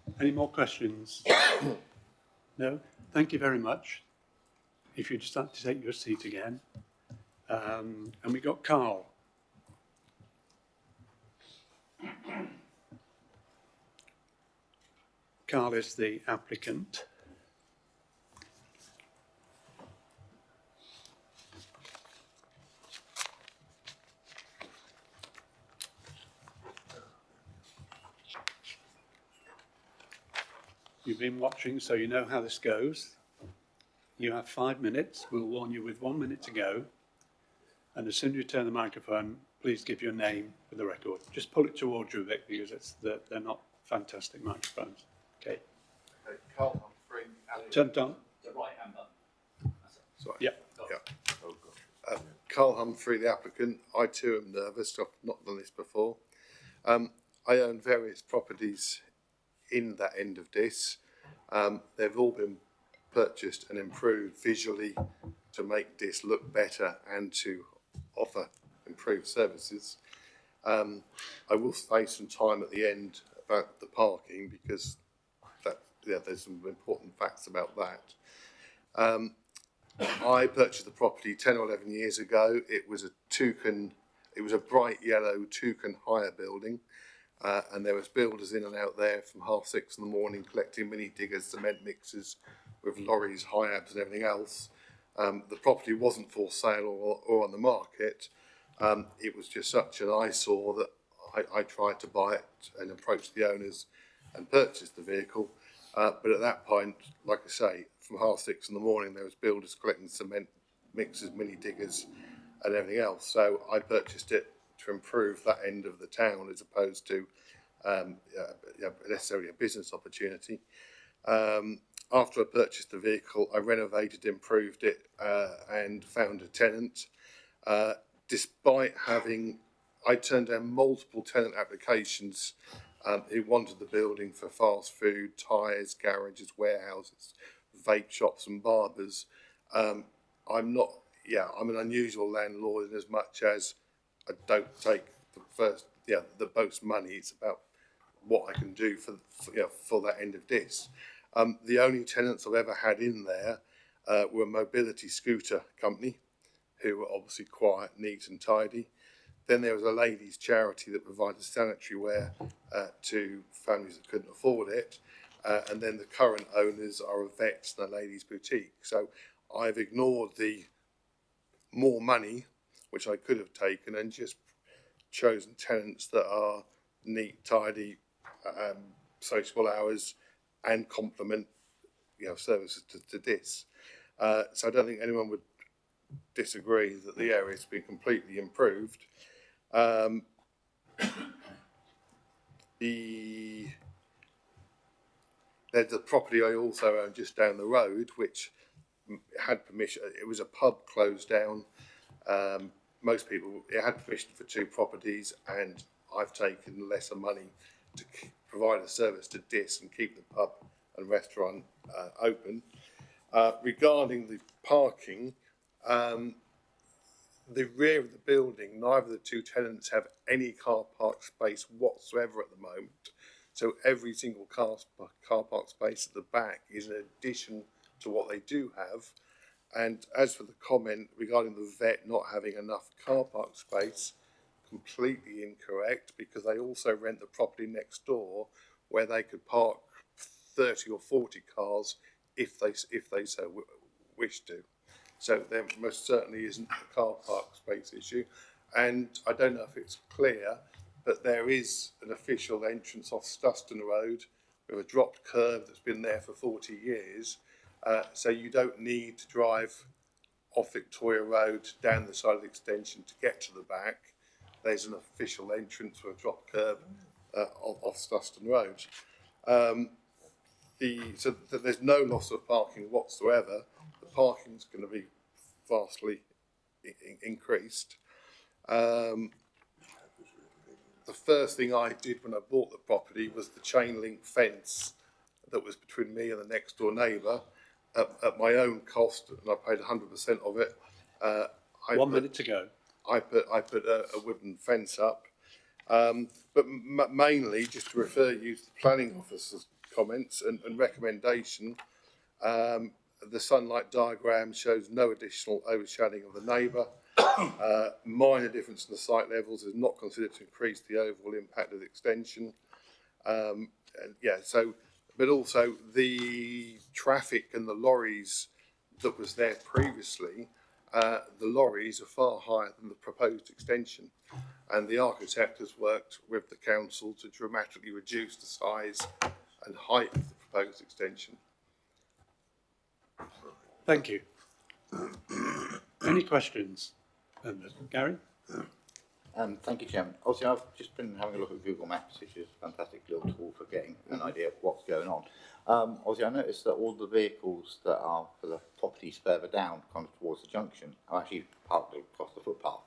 Thank you. Any more questions? No? Thank you very much. If you'd just like to take your seat again. And we got Carl. Carl is the applicant. You've been watching, so you know how this goes. You have 5 minutes. We'll warn you with 1 minute to go. And as soon as you turn the microphone, please give your name for the record. Just pull it towards you, Vic, because they're not fantastic microphones. Okay. Carl Humphrey. Turn down. The right hand button. Sorry. Yeah. Yeah. Oh, gosh. Carl Humphrey, the applicant. I too am nervous. I've not done this before. I own various properties in that end of this. They've all been purchased and improved visually to make this look better and to offer improved services. I will save some time at the end about the parking because there's some important facts about that. I purchased the property 10 or 11 years ago. It was a bright yellow toucan hire building. And there was builders in and out there from 6:30 in the morning collecting mini diggers, cement mixers with lorries, high-abs and everything else. The property wasn't for sale or on the market. It was just such an eyesore that I tried to buy it and approach the owners and purchase the vehicle. But at that point, like I say, from 6:30 in the morning, there was builders collecting cement mixers, mini diggers and everything else. So I purchased it to improve that end of the town as opposed to necessarily a business opportunity. After I purchased the vehicle, I renovated, improved it and found a tenant. Despite I turned down multiple tenant applications who wanted the building for fast food, tyres, garages, warehouses, vape shops and barbers. I'm an unusual landlord in as much as I don't take the most money. It's about what I can do for that end of this. The only tenants I've ever had in there were a mobility scooter company who were obviously quiet, neat and tidy. Then there was a ladies' charity that provided sanitary ware to families that couldn't afford it. And then the current owners are a vets and a ladies' boutique. So I've ignored the more money, which I could have taken, and just chosen tenants that are neat, tidy, sociable hours, and complement, services to this. So I don't think anyone would disagree that the area's been completely improved. There's a property I also own just down the road, which had permission. It was a pub closed down. It had permission for 2 properties, and I've taken lesser money to provide a service to this and keep the pub and restaurant open. Regarding the parking, the rear of the building, neither of the 2 tenants have any car park space whatsoever at the moment. So every single car park space at the back is an addition to what they do have. And as for the comment regarding the vet not having enough car park space, completely incorrect, because they also rent the property next door where they could park 30 or 40 cars if they so wish to. So there most certainly isn't a car park space issue. And I don't know if it's clear, but there is an official entrance off Stuston Road with a dropped curb that's been there for 40 years. So you don't need to drive off Victoria Road down the side of the extension to get to the back. There's an official entrance with a dropped curb off Stuston Road. So there's no loss of parking whatsoever. The parking's going to be vastly increased. The first thing I did when I bought the property was the chain link fence that was between me and the next door neighbour. at my own cost, and I paid 100% of it. One minute to go. I put a wooden fence up, but mainly just to refer you to the planning officer's comments and recommendation. The sunlight diagram shows no additional overshadowing of the neighbour. Minor difference in the site levels is not considered to increase the overall impact of the extension. And yeah, so, but also the traffic and the lorries that was there previously, the lorries are far higher than the proposed extension. And the architect has worked with the council to dramatically reduce the size and height of the proposed extension. Thank you. Any questions? Gary? Thank you, Chairman. Obviously, I've just been having a look at Google Maps, which is a fantastic little tool for getting an idea of what's going on. Obviously, I noticed that all the vehicles that are for the properties further down, kind of towards the junction, are actually parked across the footpath,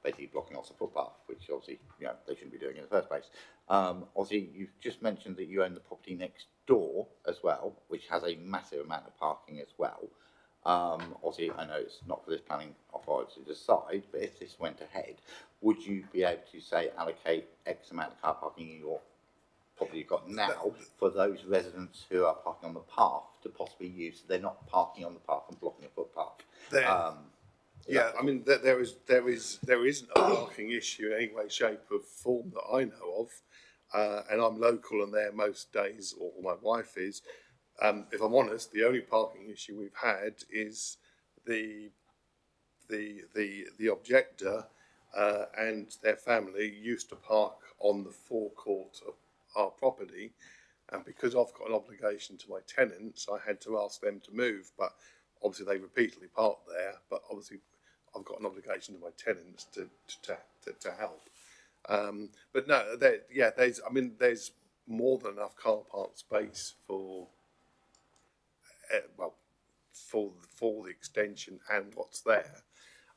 basically blocking off the footpath, which obviously, you know, they shouldn't be doing in the first place. Obviously, you've just mentioned that you own the property next door as well, which has a massive amount of parking as well. Obviously, I know it's not for this planning authority to decide, but if this went ahead, would you be able to, say, allocate X amount of car parking in your property you've got now for those residents who are parking on the path to possibly use, so they're not parking on the path and blocking a footpath? Yeah, I mean, there isn't a parking issue in any way, shape or form that I know of, and I'm local and there most days, or my wife is. If I'm honest, the only parking issue we've had is the objector and their family used to park on the forecourt of our property, and because I've got an obligation to my tenants, I had to ask them to move. But obviously, they repeatedly parked there. But obviously, I've got an obligation to my tenants to help. But no, there's more than enough car park space for. For the extension and what's there,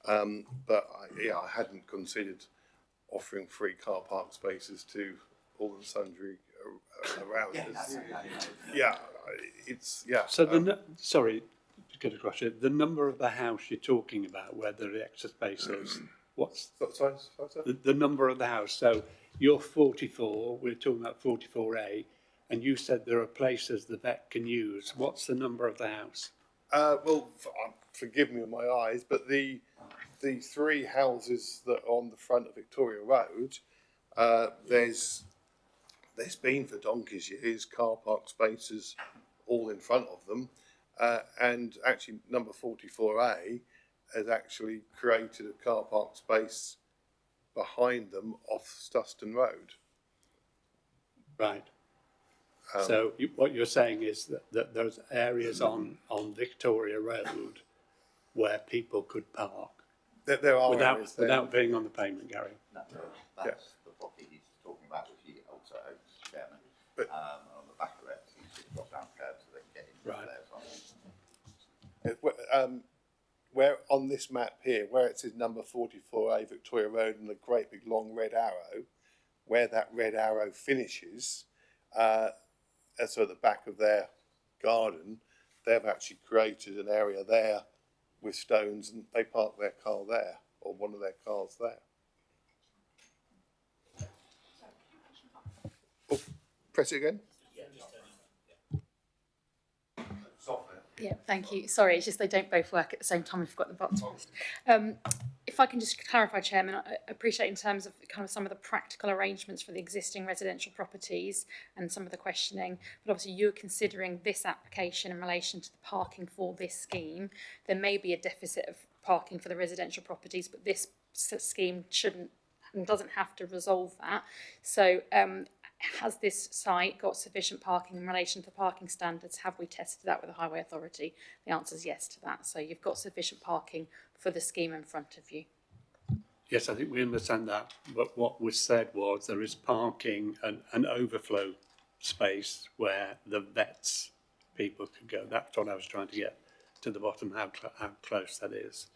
but I hadn't considered offering free car park spaces to all and sundry around us. Yeah, it's yeah. So sorry to get across it. The number of the house you're talking about, where the extra space is, what's sorry? The number of the house? So you're 44. We're talking about 44A. And you said there are places the vet can use. What's the number of the house? Well, forgive me with my eyes, but the three houses that are on the front of Victoria Road, there's been for donkey's years car park spaces all in front of them, and actually number 44A has actually created a car park space behind them off Stuston Road. Right. So what you're saying is that there's areas on Victoria Road where people could park. There are areas there. Without being on the pavement, Gary. No, that's the property he's talking about, which he also owns, Chairman. But on the back of it, he's got down curbs so they can get in there as well. Where on this map here, where it says number 44A Victoria Road and the great big long red arrow, where that red arrow finishes, so at the back of their garden, they've actually created an area there with stones, and they park their car there, or one of their cars there. Oh, press it again. Yeah, thank you. Sorry, it's just they don't both work at the same time. We've got the buttons. If I can just clarify, Chairman, I appreciate in terms of kind of some of the practical arrangements for the existing residential properties and some of the questioning, but obviously you're considering this application in relation to the parking for this scheme. There may be a deficit of parking for the residential properties, but this scheme shouldn't and doesn't have to resolve that. So has this site got sufficient parking in relation to parking standards? Have we tested that with the Highway Authority? The answer is yes to that. So you've got sufficient parking for the scheme in front of you. Yes, I think we understand that. But what was said was there is parking and an overflow space where the vets people could go. That's what I was trying to get to the bottom, how close that is.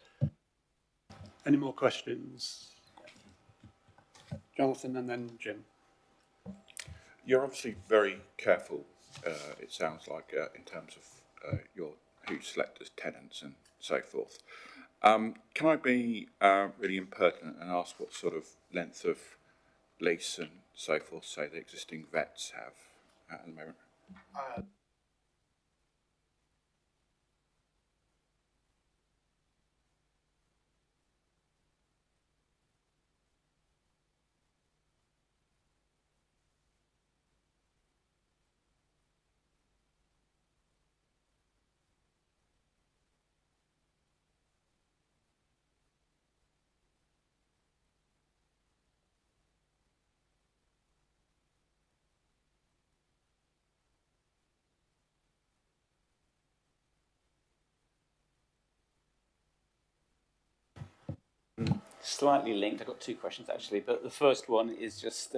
Any more questions? Jonathan and then Jim. You're obviously very careful, it sounds like, in terms of your who's select as tenants and so forth. Can I be really impertinent and ask what sort of length of lease and so forth, say, the existing vets have at the moment? Slightly linked. I've got two questions actually, but the first one is just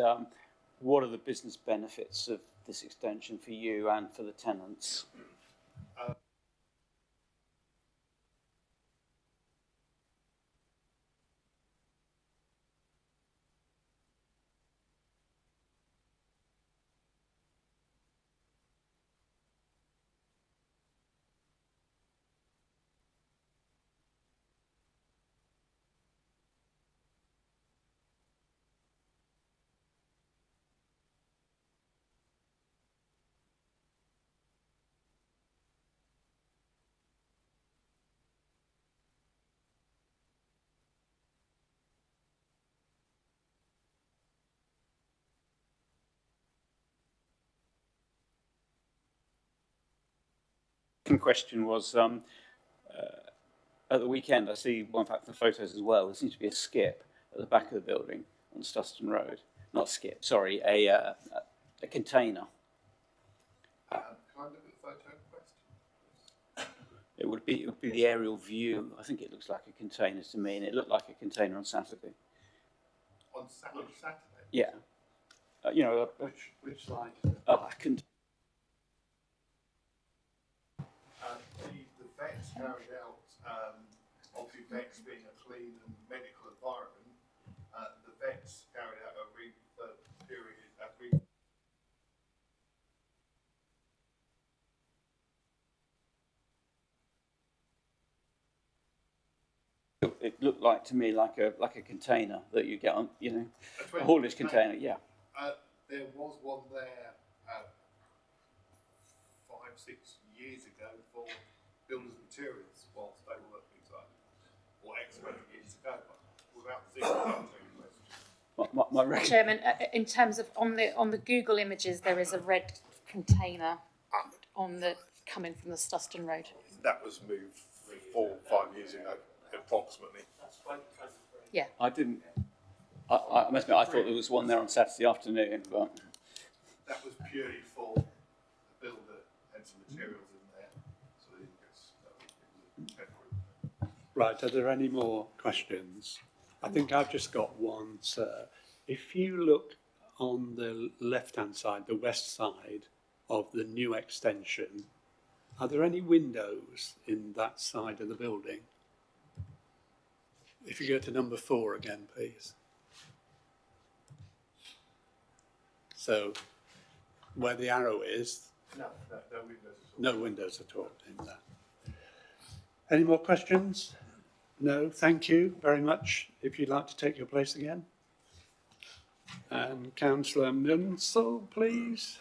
what are the business benefits of this extension for you and for the tenants? Second question was at the weekend I see, well, in fact the photos as well, there seems to be a skip at the back of the building on Stuston Road. Not skip, sorry, a container. Can I look at the photo first? It would be the aerial view. I think it looks like a container to me, and it looked like a container on Saturday. On Saturday? Yeah. You know, Which slide? I couldn't. The vets carried out, obviously vets being a clean and medical environment, the vets carried out a refurb period, It looked like to me like a container that you get on, you know, a haulage container. Yeah. There was one there 5-6 years ago for builders materials whilst they were working inside, or excavating years ago, but without My record. Chairman, in terms of on the Google images, there is a red container on the coming from the Stuston Road. That was moved 4 or 5 years ago, approximately. Yeah. I didn't. I must admit, I thought there was one there on Saturday afternoon, but That was purely for the builder and some materials in there, so it was temporary. Right, are there any more questions? I think I've just got one, sir. If you look on the left-hand side, the west side of the new extension, are there any windows in that side of the building? If you go to number 4 again, please. So, where the arrow is, No windows at all. no windows at all in that. Any more questions? No, thank you very much. If you'd like to take your place again. And Councillor Munsell, please.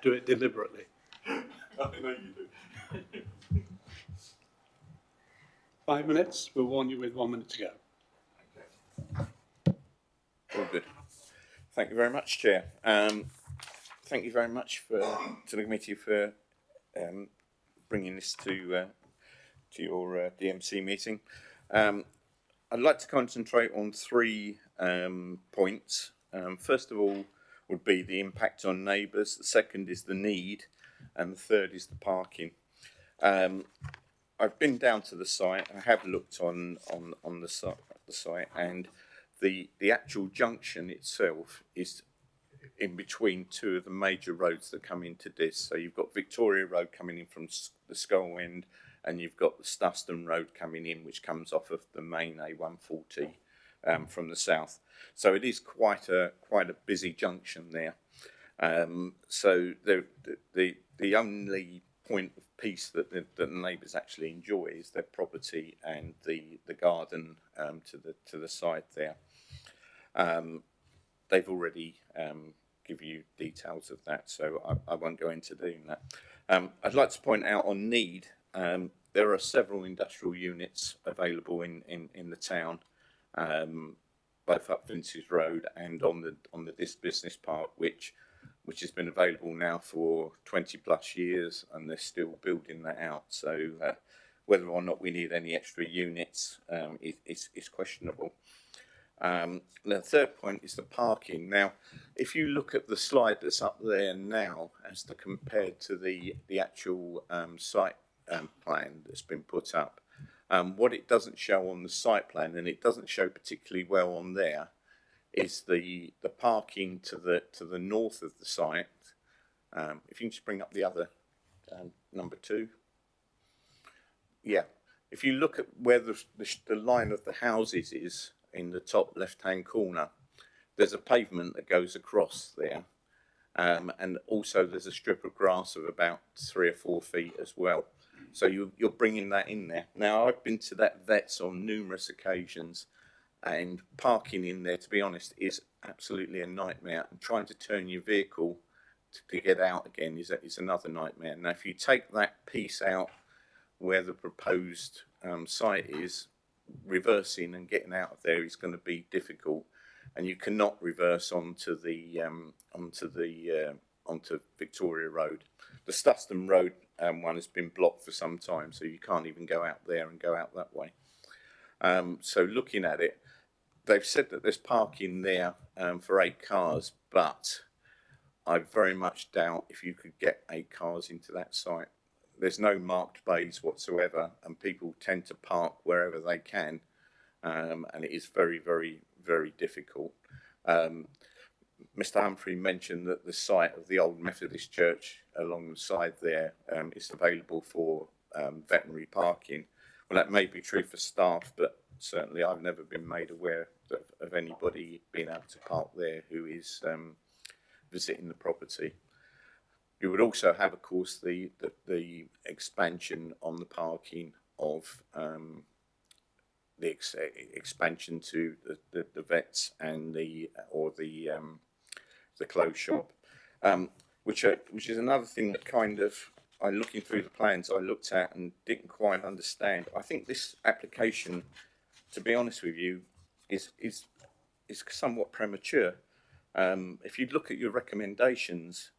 Do it deliberately. I know you do. 5 minutes, we'll warn you with 1 minute to go. All good. Thank you very much, Chair. Thank you very much to the committee for bringing this to your DMC meeting. I'd like to concentrate on 3 points. First of all would be the impact on neighbours, the second is the need, and the third is the parking. I've been down to the site, I have looked on the site, and the actual junction itself is in between 2 of the major roads that come into this. So you've got Victoria Road coming in from the Skull End, and you've got the Stuffston Road coming in, which comes off of the main A140 from the south. So it is quite a busy junction there. So the only point of peace that the neighbours actually enjoy is their property and the garden to the side there. They've already given you details of that, so I won't go into doing that. I'd like to point out on need, there are several industrial units available in the town, both up Vince's Road and on this business park, which has been available now for 20 plus years, and they're still building that out. So whether or not we need any extra units is questionable. The third point is the parking. Now, if you look at the slide that's up there now, as to compared to the actual site plan that's been put up, what it doesn't show on the site plan, and it doesn't show particularly well on there, is the parking to the north of the site. If you can just bring up the other number 2. Yeah, if you look at where the line of the houses is in the top left-hand corner, there's a pavement that goes across there, and also there's a strip of grass of about 3 or 4 feet as well. So you're bringing that in there. Now, I've been to that Vets on numerous occasions, and parking in there, to be honest, is absolutely a nightmare. And trying to turn your vehicle to get out again is another nightmare. Now, if you take that piece out where the proposed site is, reversing and getting out of there is going to be difficult, and you cannot reverse onto Victoria Road. The Stuffston Road one has been blocked for some time, so you can't even go out there and go out that way. So looking at it, they've said that there's parking there for 8 cars, but I very much doubt if you could get 8 cars into that site. There's no marked bays whatsoever, and people tend to park wherever they can, and it is very, very, very difficult. Mr. Humphrey mentioned that the site of the old Methodist church along the side there is available for veterinary parking. Well, that may be true for staff, but certainly I've never been made aware of anybody being able to park there who is visiting the property. You would also have, of course, the expansion on the parking of the expansion to the vets and the clothes shop, which is another thing that kind of, looking through the plans I looked at and didn't quite understand. I think this application, to be honest with you, is somewhat premature. If you look at your recommendations,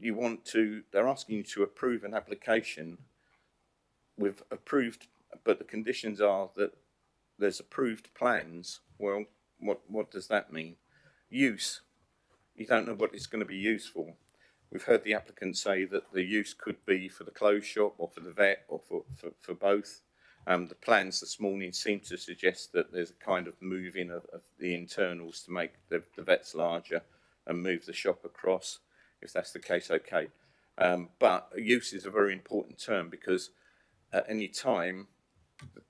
they're asking you to approve an application with approved, but the conditions are that there's approved plans. Well, what does that mean? Use. You don't know what it's going to be used for. We've heard the applicant say that the use could be for the clothes shop or for the vet or for both. The plans this morning seem to suggest that there's a kind of moving of the internals to make the vets larger and move the shop across. If that's the case, okay. But use is a very important term, because at any time,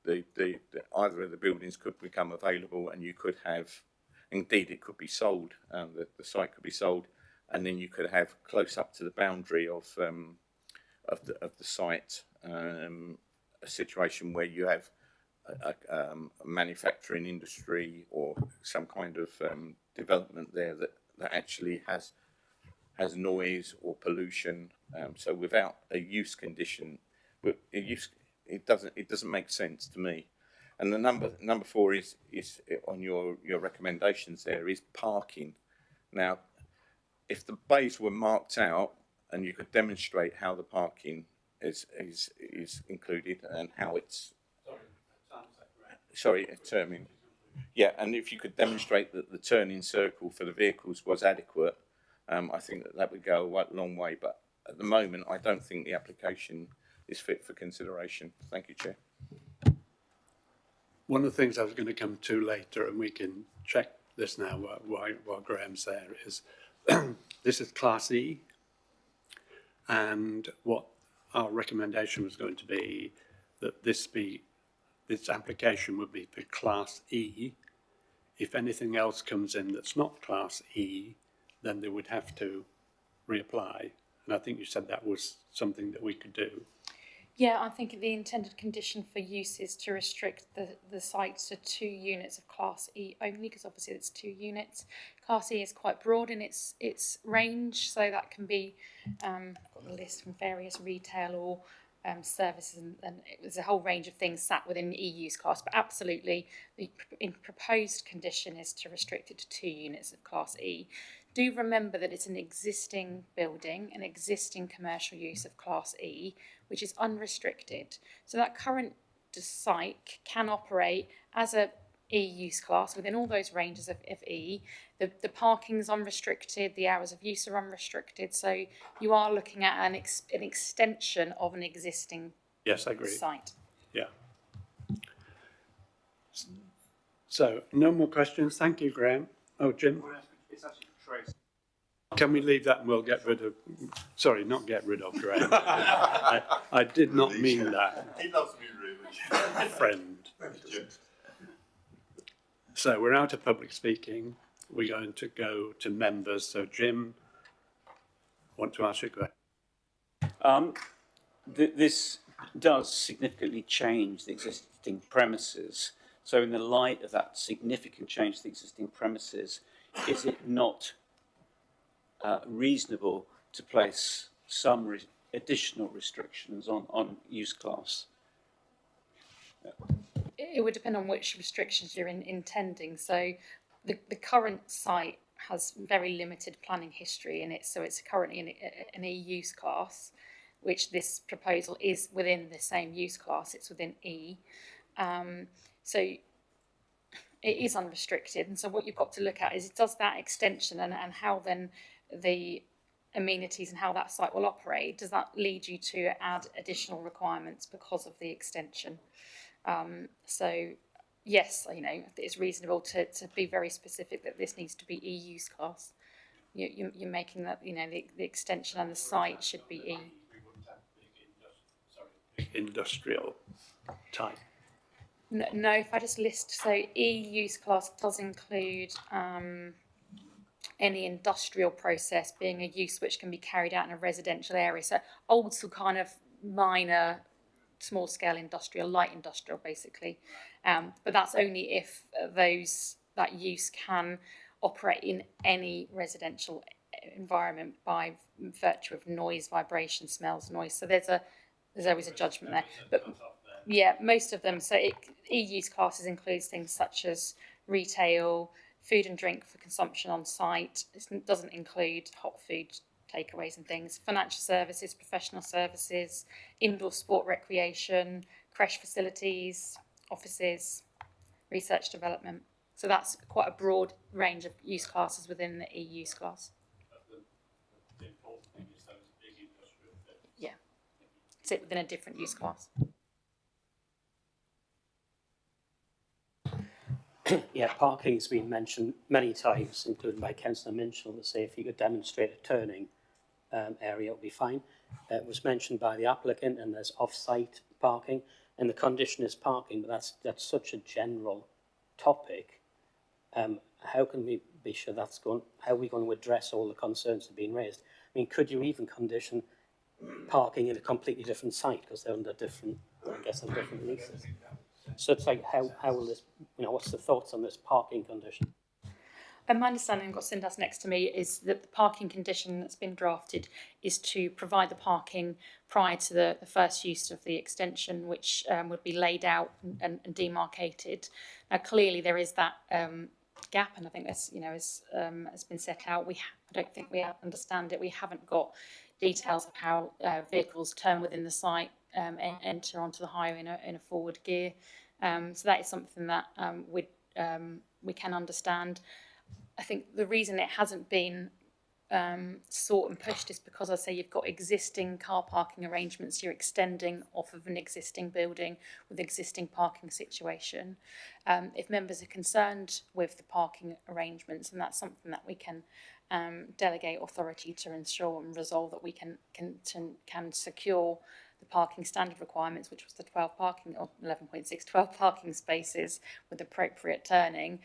either of the buildings could become available, and you could have, indeed, it could be sold. The site could be sold, and then you could have close up to the boundary of the site a situation where you have a manufacturing industry or some kind of development there that actually has noise or pollution. So without a use condition, it doesn't make sense to me. And the number 4 is on your recommendations. There is parking. Now, if the bays were marked out and you could demonstrate how the parking is included and how it's turning. Yeah, and if you could demonstrate that the turning circle for the vehicles was adequate, I think that would go a long way. But at the moment, I don't think the application is fit for consideration. Thank you, Chair. One of the things I was going to come to later, and we can check this now while Graham's there, is this is Class E, and what our recommendation was going to be that this application would be for Class E. If anything else comes in that's not Class E, then they would have to reapply. And I think you said that was something that we could do. Yeah, I think the intended condition for use is to restrict the sites to 2 units of Class E only, because obviously it's 2 units. Class E is quite broad in its range, so that can be, I've got the list from various retail or services, and there's a whole range of things sat within E use class. But absolutely, the proposed condition is to restrict it to 2 units of Class E. Do remember that it's an existing building, an existing commercial use of Class E, which is unrestricted. So that current site can operate as a E use class within all those ranges of E. The parking's unrestricted, the hours of use are unrestricted. So you are looking at an extension of an existing Yes, I agree. site. Yeah. So no more questions. Thank you, Graham. Oh, Jim. It's actually Tracy. Can we leave that and we'll get rid of, sorry, not get rid of Graham. I did not mean that. He loves me really. Friend. So we're out of public speaking. We're going to go to members. So Jim, want to ask you a question? This does significantly change the existing premises. So in the light of that significant change to the existing premises, is it not reasonable to place some additional restrictions on use class? It would depend on which restrictions you're intending. So the current site has very limited planning history in it, so it's currently an E use class, which this proposal is within the same use class. It's within E. So it is unrestricted, and so what you've got to look at is, does that extension and how then the amenities and how that site will operate, does that lead you to add additional requirements because of the extension? So yes, you know, it's reasonable to be very specific that this needs to be E use class. You're making that, you know, the extension and the site should be E. Industrial type. No, if I just list, so E use class does include any industrial process being a use which can be carried out in a residential area. So old school kind of minor, small scale industrial, light industrial basically. But that's only if that use can operate in any residential environment by virtue of noise, vibration, smells, noise. So there's always a judgment there. But yeah, most of them. So E-use classes includes things such as retail, food and drink for consumption on site. It doesn't include hot food takeaways and things. Financial services, professional services, indoor sport recreation, creche facilities, offices, research development. So that's quite a broad range of use classes within the E-use class. The important thing is those big industrial things. Yeah, sit within a different use class. Yeah, parking's been mentioned many times, including by Councillor Minchell, to say if you could demonstrate a turning area, it would be fine. It was mentioned by the applicant, and there's off-site parking, and the condition is parking, but that's such a general topic. How can we be sure how are we going to address all the concerns that have been raised? I mean, could you even condition parking in a completely different site, because they're under different, I guess, on different leases? So it's like, how will this, you know, what's the thoughts on this parking condition? And my understanding, I've got Cindas next to me, is that the parking condition that's been drafted is to provide the parking prior to the first use of the extension, which would be laid out and demarcated. Now, clearly there is that gap, and I think this, you know, has been set out. I don't think we understand it. We haven't got details of how vehicles turn within the site, enter onto the highway in a forward gear. So that is something that we can understand. I think the reason it hasn't been sought and pushed is because I say you've got existing car parking arrangements, you're extending off of an existing building with existing parking situation. If members are concerned with the parking arrangements, and that's something that we can delegate authority to ensure and resolve that we can secure the parking standard requirements, which was the 12 parking, or 11.6, 12 parking spaces with appropriate turning,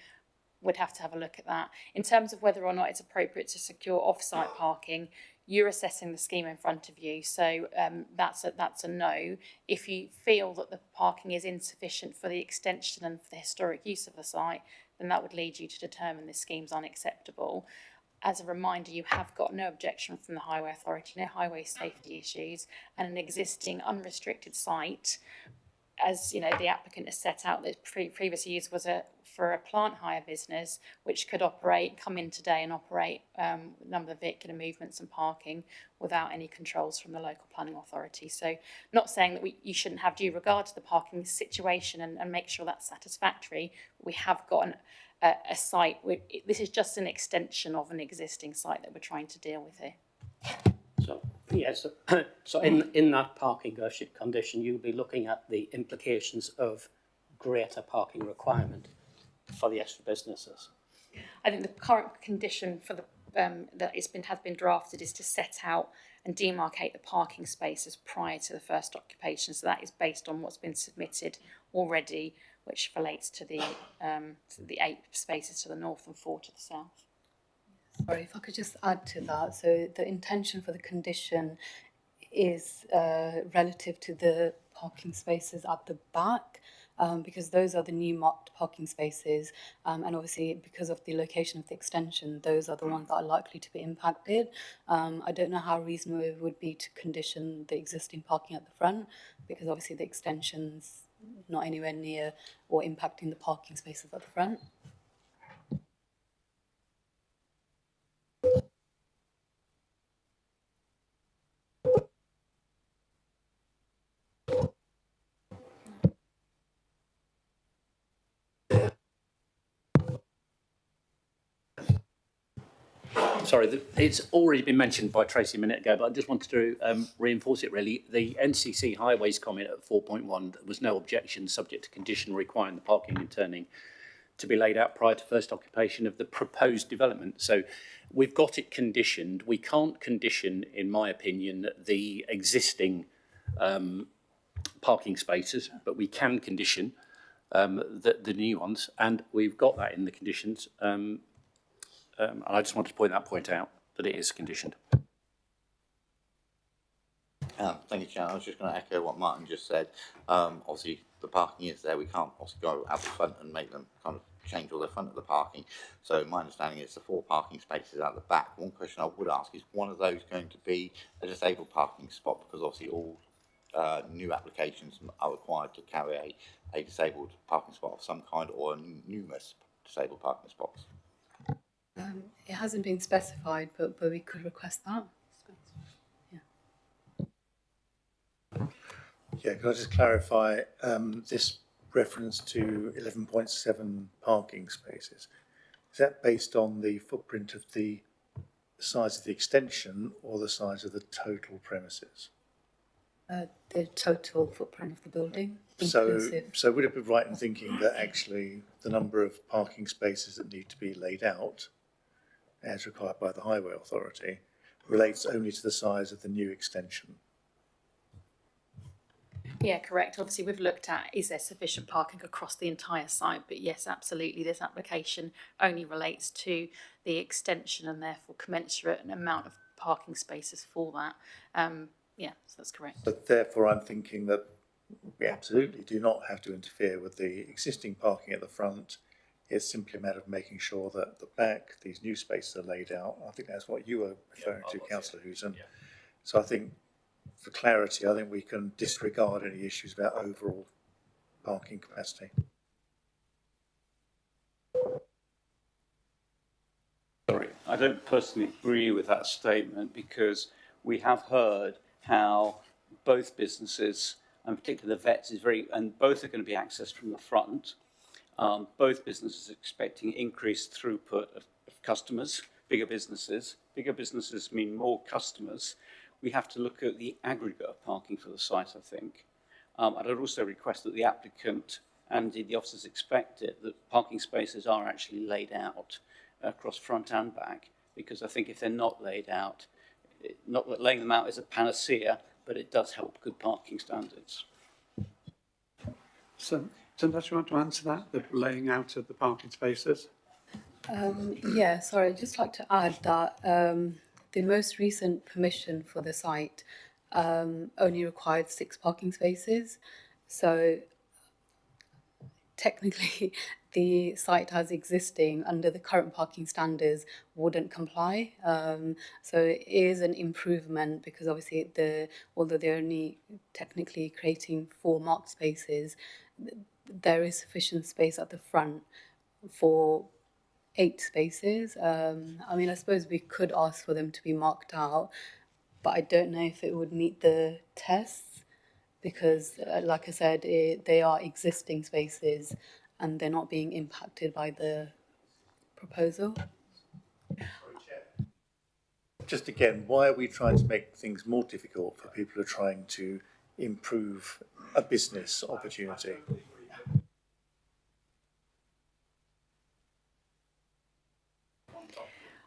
would have to have a look at that. In terms of whether or not it's appropriate to secure off-site parking, you're assessing the scheme in front of you, so that's a no. If you feel that the parking is insufficient for the extension and for the historic use of the site, then that would lead you to determine this scheme's unacceptable. As a reminder, you have got no objection from the Highway Authority, no highway safety issues, and an existing unrestricted site. As you know, the applicant has set out that previous use was for a plant hire business, which could come in today and operate a number of vehicular movements and parking without any controls from the local planning authority. So, not saying that you shouldn't have due regard to the parking situation and make sure that's satisfactory. We have got a site. This is just an extension of an existing site that we're trying to deal with here. So, yes, so in that parking condition, you'll be looking at the implications of greater parking requirement for the extra businesses. I think the current condition for the that has been drafted is to set out and demarcate the parking spaces prior to the first occupation. So that is based on what's been submitted already, which relates to the 8 spaces to the north and 4 to the south. Sorry, if I could just add to that. So the intention for the condition is relative to the parking spaces at the back, because those are the new marked parking spaces, and obviously because of the location of the extension, those are the ones that are likely to be impacted. I don't know how reasonable it would be to condition the existing parking at the front, because obviously the extension's not anywhere near or impacting the parking spaces at the front. Sorry, it's already been mentioned by Tracy a minute ago, but I just wanted to reinforce it really. The NCC Highways comment at 4.1, there was no objection subject to condition requiring the parking and turning to be laid out prior to first occupation of the proposed development. So we've got it conditioned. We can't condition, in my opinion, the existing parking spaces, but we can condition the new ones, and we've got that in the conditions. And I just wanted to point out that it is conditioned. Thank you, Chair. I was just going to echo what Martin just said. Obviously, the parking is there. We can't obviously go out the front and make them kind of change all the front of the parking. So my understanding is the 4 parking spaces out the back. One question I would ask is, one of those going to be a disabled parking spot? Because obviously all new applications are required to carry a disabled parking spot of some kind, or numerous disabled parking spots. It hasn't been specified, but we could request that. Yeah, can I just clarify this reference to 11.7 parking spaces? Is that based on the footprint of the size of the extension or the size of the total premises? The total footprint of the building, inclusive. So would it be right in thinking that actually the number of parking spaces that need to be laid out, as required by the Highway Authority, relates only to the size of the new extension? Yeah, correct. Obviously, we've looked at, is there sufficient parking across the entire site? But yes, absolutely, this application only relates to the extension and therefore commensurate an amount of parking spaces for that. Yeah, so that's correct. But therefore, I'm thinking that we absolutely do not have to interfere with the existing parking at the front. It's simply a matter of making sure that at the back, these new spaces are laid out. I think that's what you were referring to, Councillor Hooton. Yeah. So I think, for clarity, I think we can disregard any issues about overall parking capacity. Sorry, I don't personally agree with that statement, because we have heard how both businesses, and particularly the vets, and both are going to be accessed from the front. Both businesses are expecting increased throughput of customers bigger businesses. Bigger businesses mean more customers. We have to look at the aggregate of parking for the site, I think. And I'd also request that the applicant and indeed the officers expect it, that parking spaces are actually laid out across front and back, because I think if they're not laid out, not that laying them out is a panacea, but it does help good parking standards. So, does you want to answer that, the laying out of the parking spaces? Yeah, sorry, I'd just like to add that the most recent permission for the site only required 6 parking spaces. So technically, the site as existing under the current parking standards wouldn't comply. So it is an improvement because obviously although they're only technically creating 4 marked spaces, there is sufficient space at the front for 8 spaces. I mean, I suppose we could ask for them to be marked out, but I don't know if it would meet the tests because, like I said, they are existing spaces and they're not being impacted by the proposal. Just again, why are we trying to make things more difficult for people who are trying to improve a business opportunity?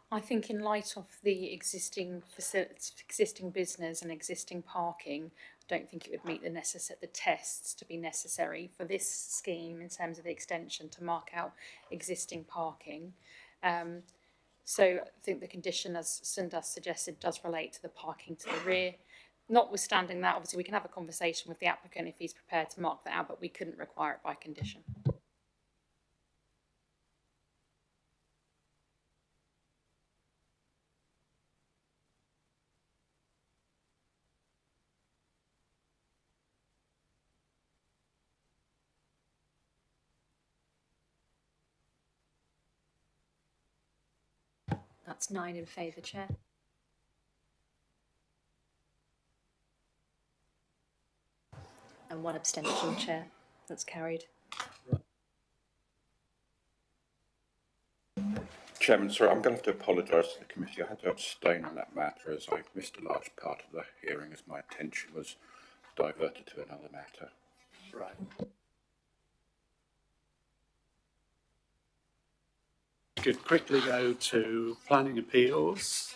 I think in light of the existing business and existing parking, I don't think it would meet the tests to be necessary for this scheme in terms of the extension to mark out existing parking. So I think the condition, as Sundar suggested, does relate to the parking to the rear. Notwithstanding that, obviously we can have a conversation with the applicant if he's prepared to mark that out, but we couldn't require it by condition. That's 9 in favour, Chair. And 1 abstention, Chair. That's carried. Chairman, sorry, I'm going to have to apologise to the committee. I had to abstain on that matter as I missed a large part of the hearing as my attention was diverted to another matter. Right. We could quickly go to planning appeals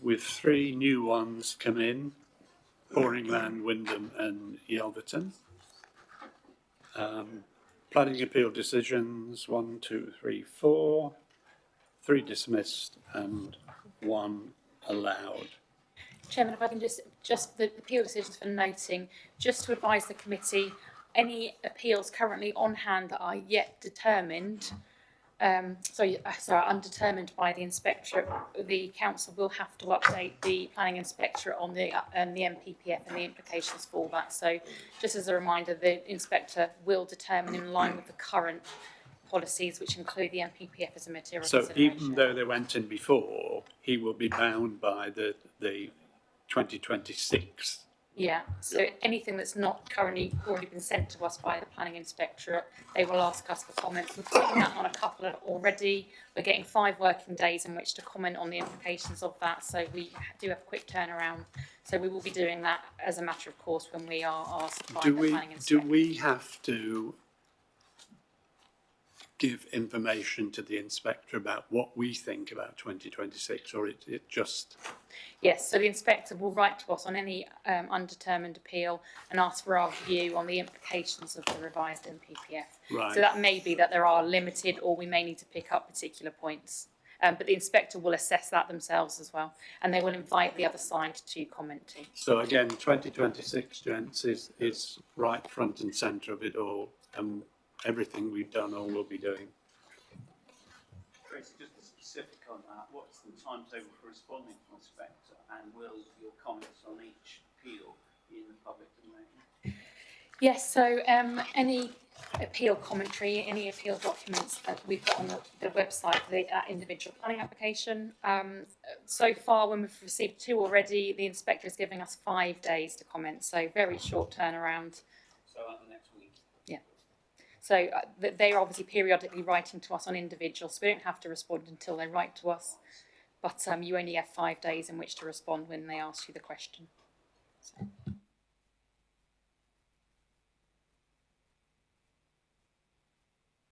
with 3 new ones come in: Boringland, Wyndham and Yelverton. Planning appeal decisions 1, 2, 3, 4, 3 dismissed and 1 allowed. Chairman, if I can just the appeal decisions for noting, just to advise the committee, any appeals currently on hand that are yet determined, undetermined by the inspectorate, the council will have to update the planning inspectorate on the MPPF and the implications for that. So just as a reminder, the inspector will determine in line with the current policies, which include the MPPF as a material consideration. So even though they went in before, he will be bound by the 2026. Yeah, so anything that's not currently already been sent to us by the planning inspectorate, they will ask us for comments. We've taken that on a couple already. We're getting 5 working days in which to comment on the implications of that, so we do have a quick turnaround. So we will be doing that as a matter of course when we are asked by the planning inspectorate. Do we have to give information to the inspector about what we think about 2026, or it just... Yes, so the inspector will write to us on any undetermined appeal and ask for our view on the implications of the revised MPPF. Right. So that may be that there are limited, or we may need to pick up particular points. But the inspector will assess that themselves as well, and they will invite the other side to comment too. So again, 2026, gents, is right front and centre of it all, and everything we've done or will be doing. Tracy, just a specific on that, what's the timetable for responding to the inspector, and will your comments on each appeal be in the public domain? Yes, so any appeal commentary, any appeal documents that we've got on the website for the individual planning application. So far, when we've received 2 already, the inspector is giving us 5 days to comment, so very short turnaround. So the next week? Yeah. So they're obviously periodically writing to us on individuals, so we don't have to respond until they write to us. But you only have 5 days in which to respond when they ask you the question. So.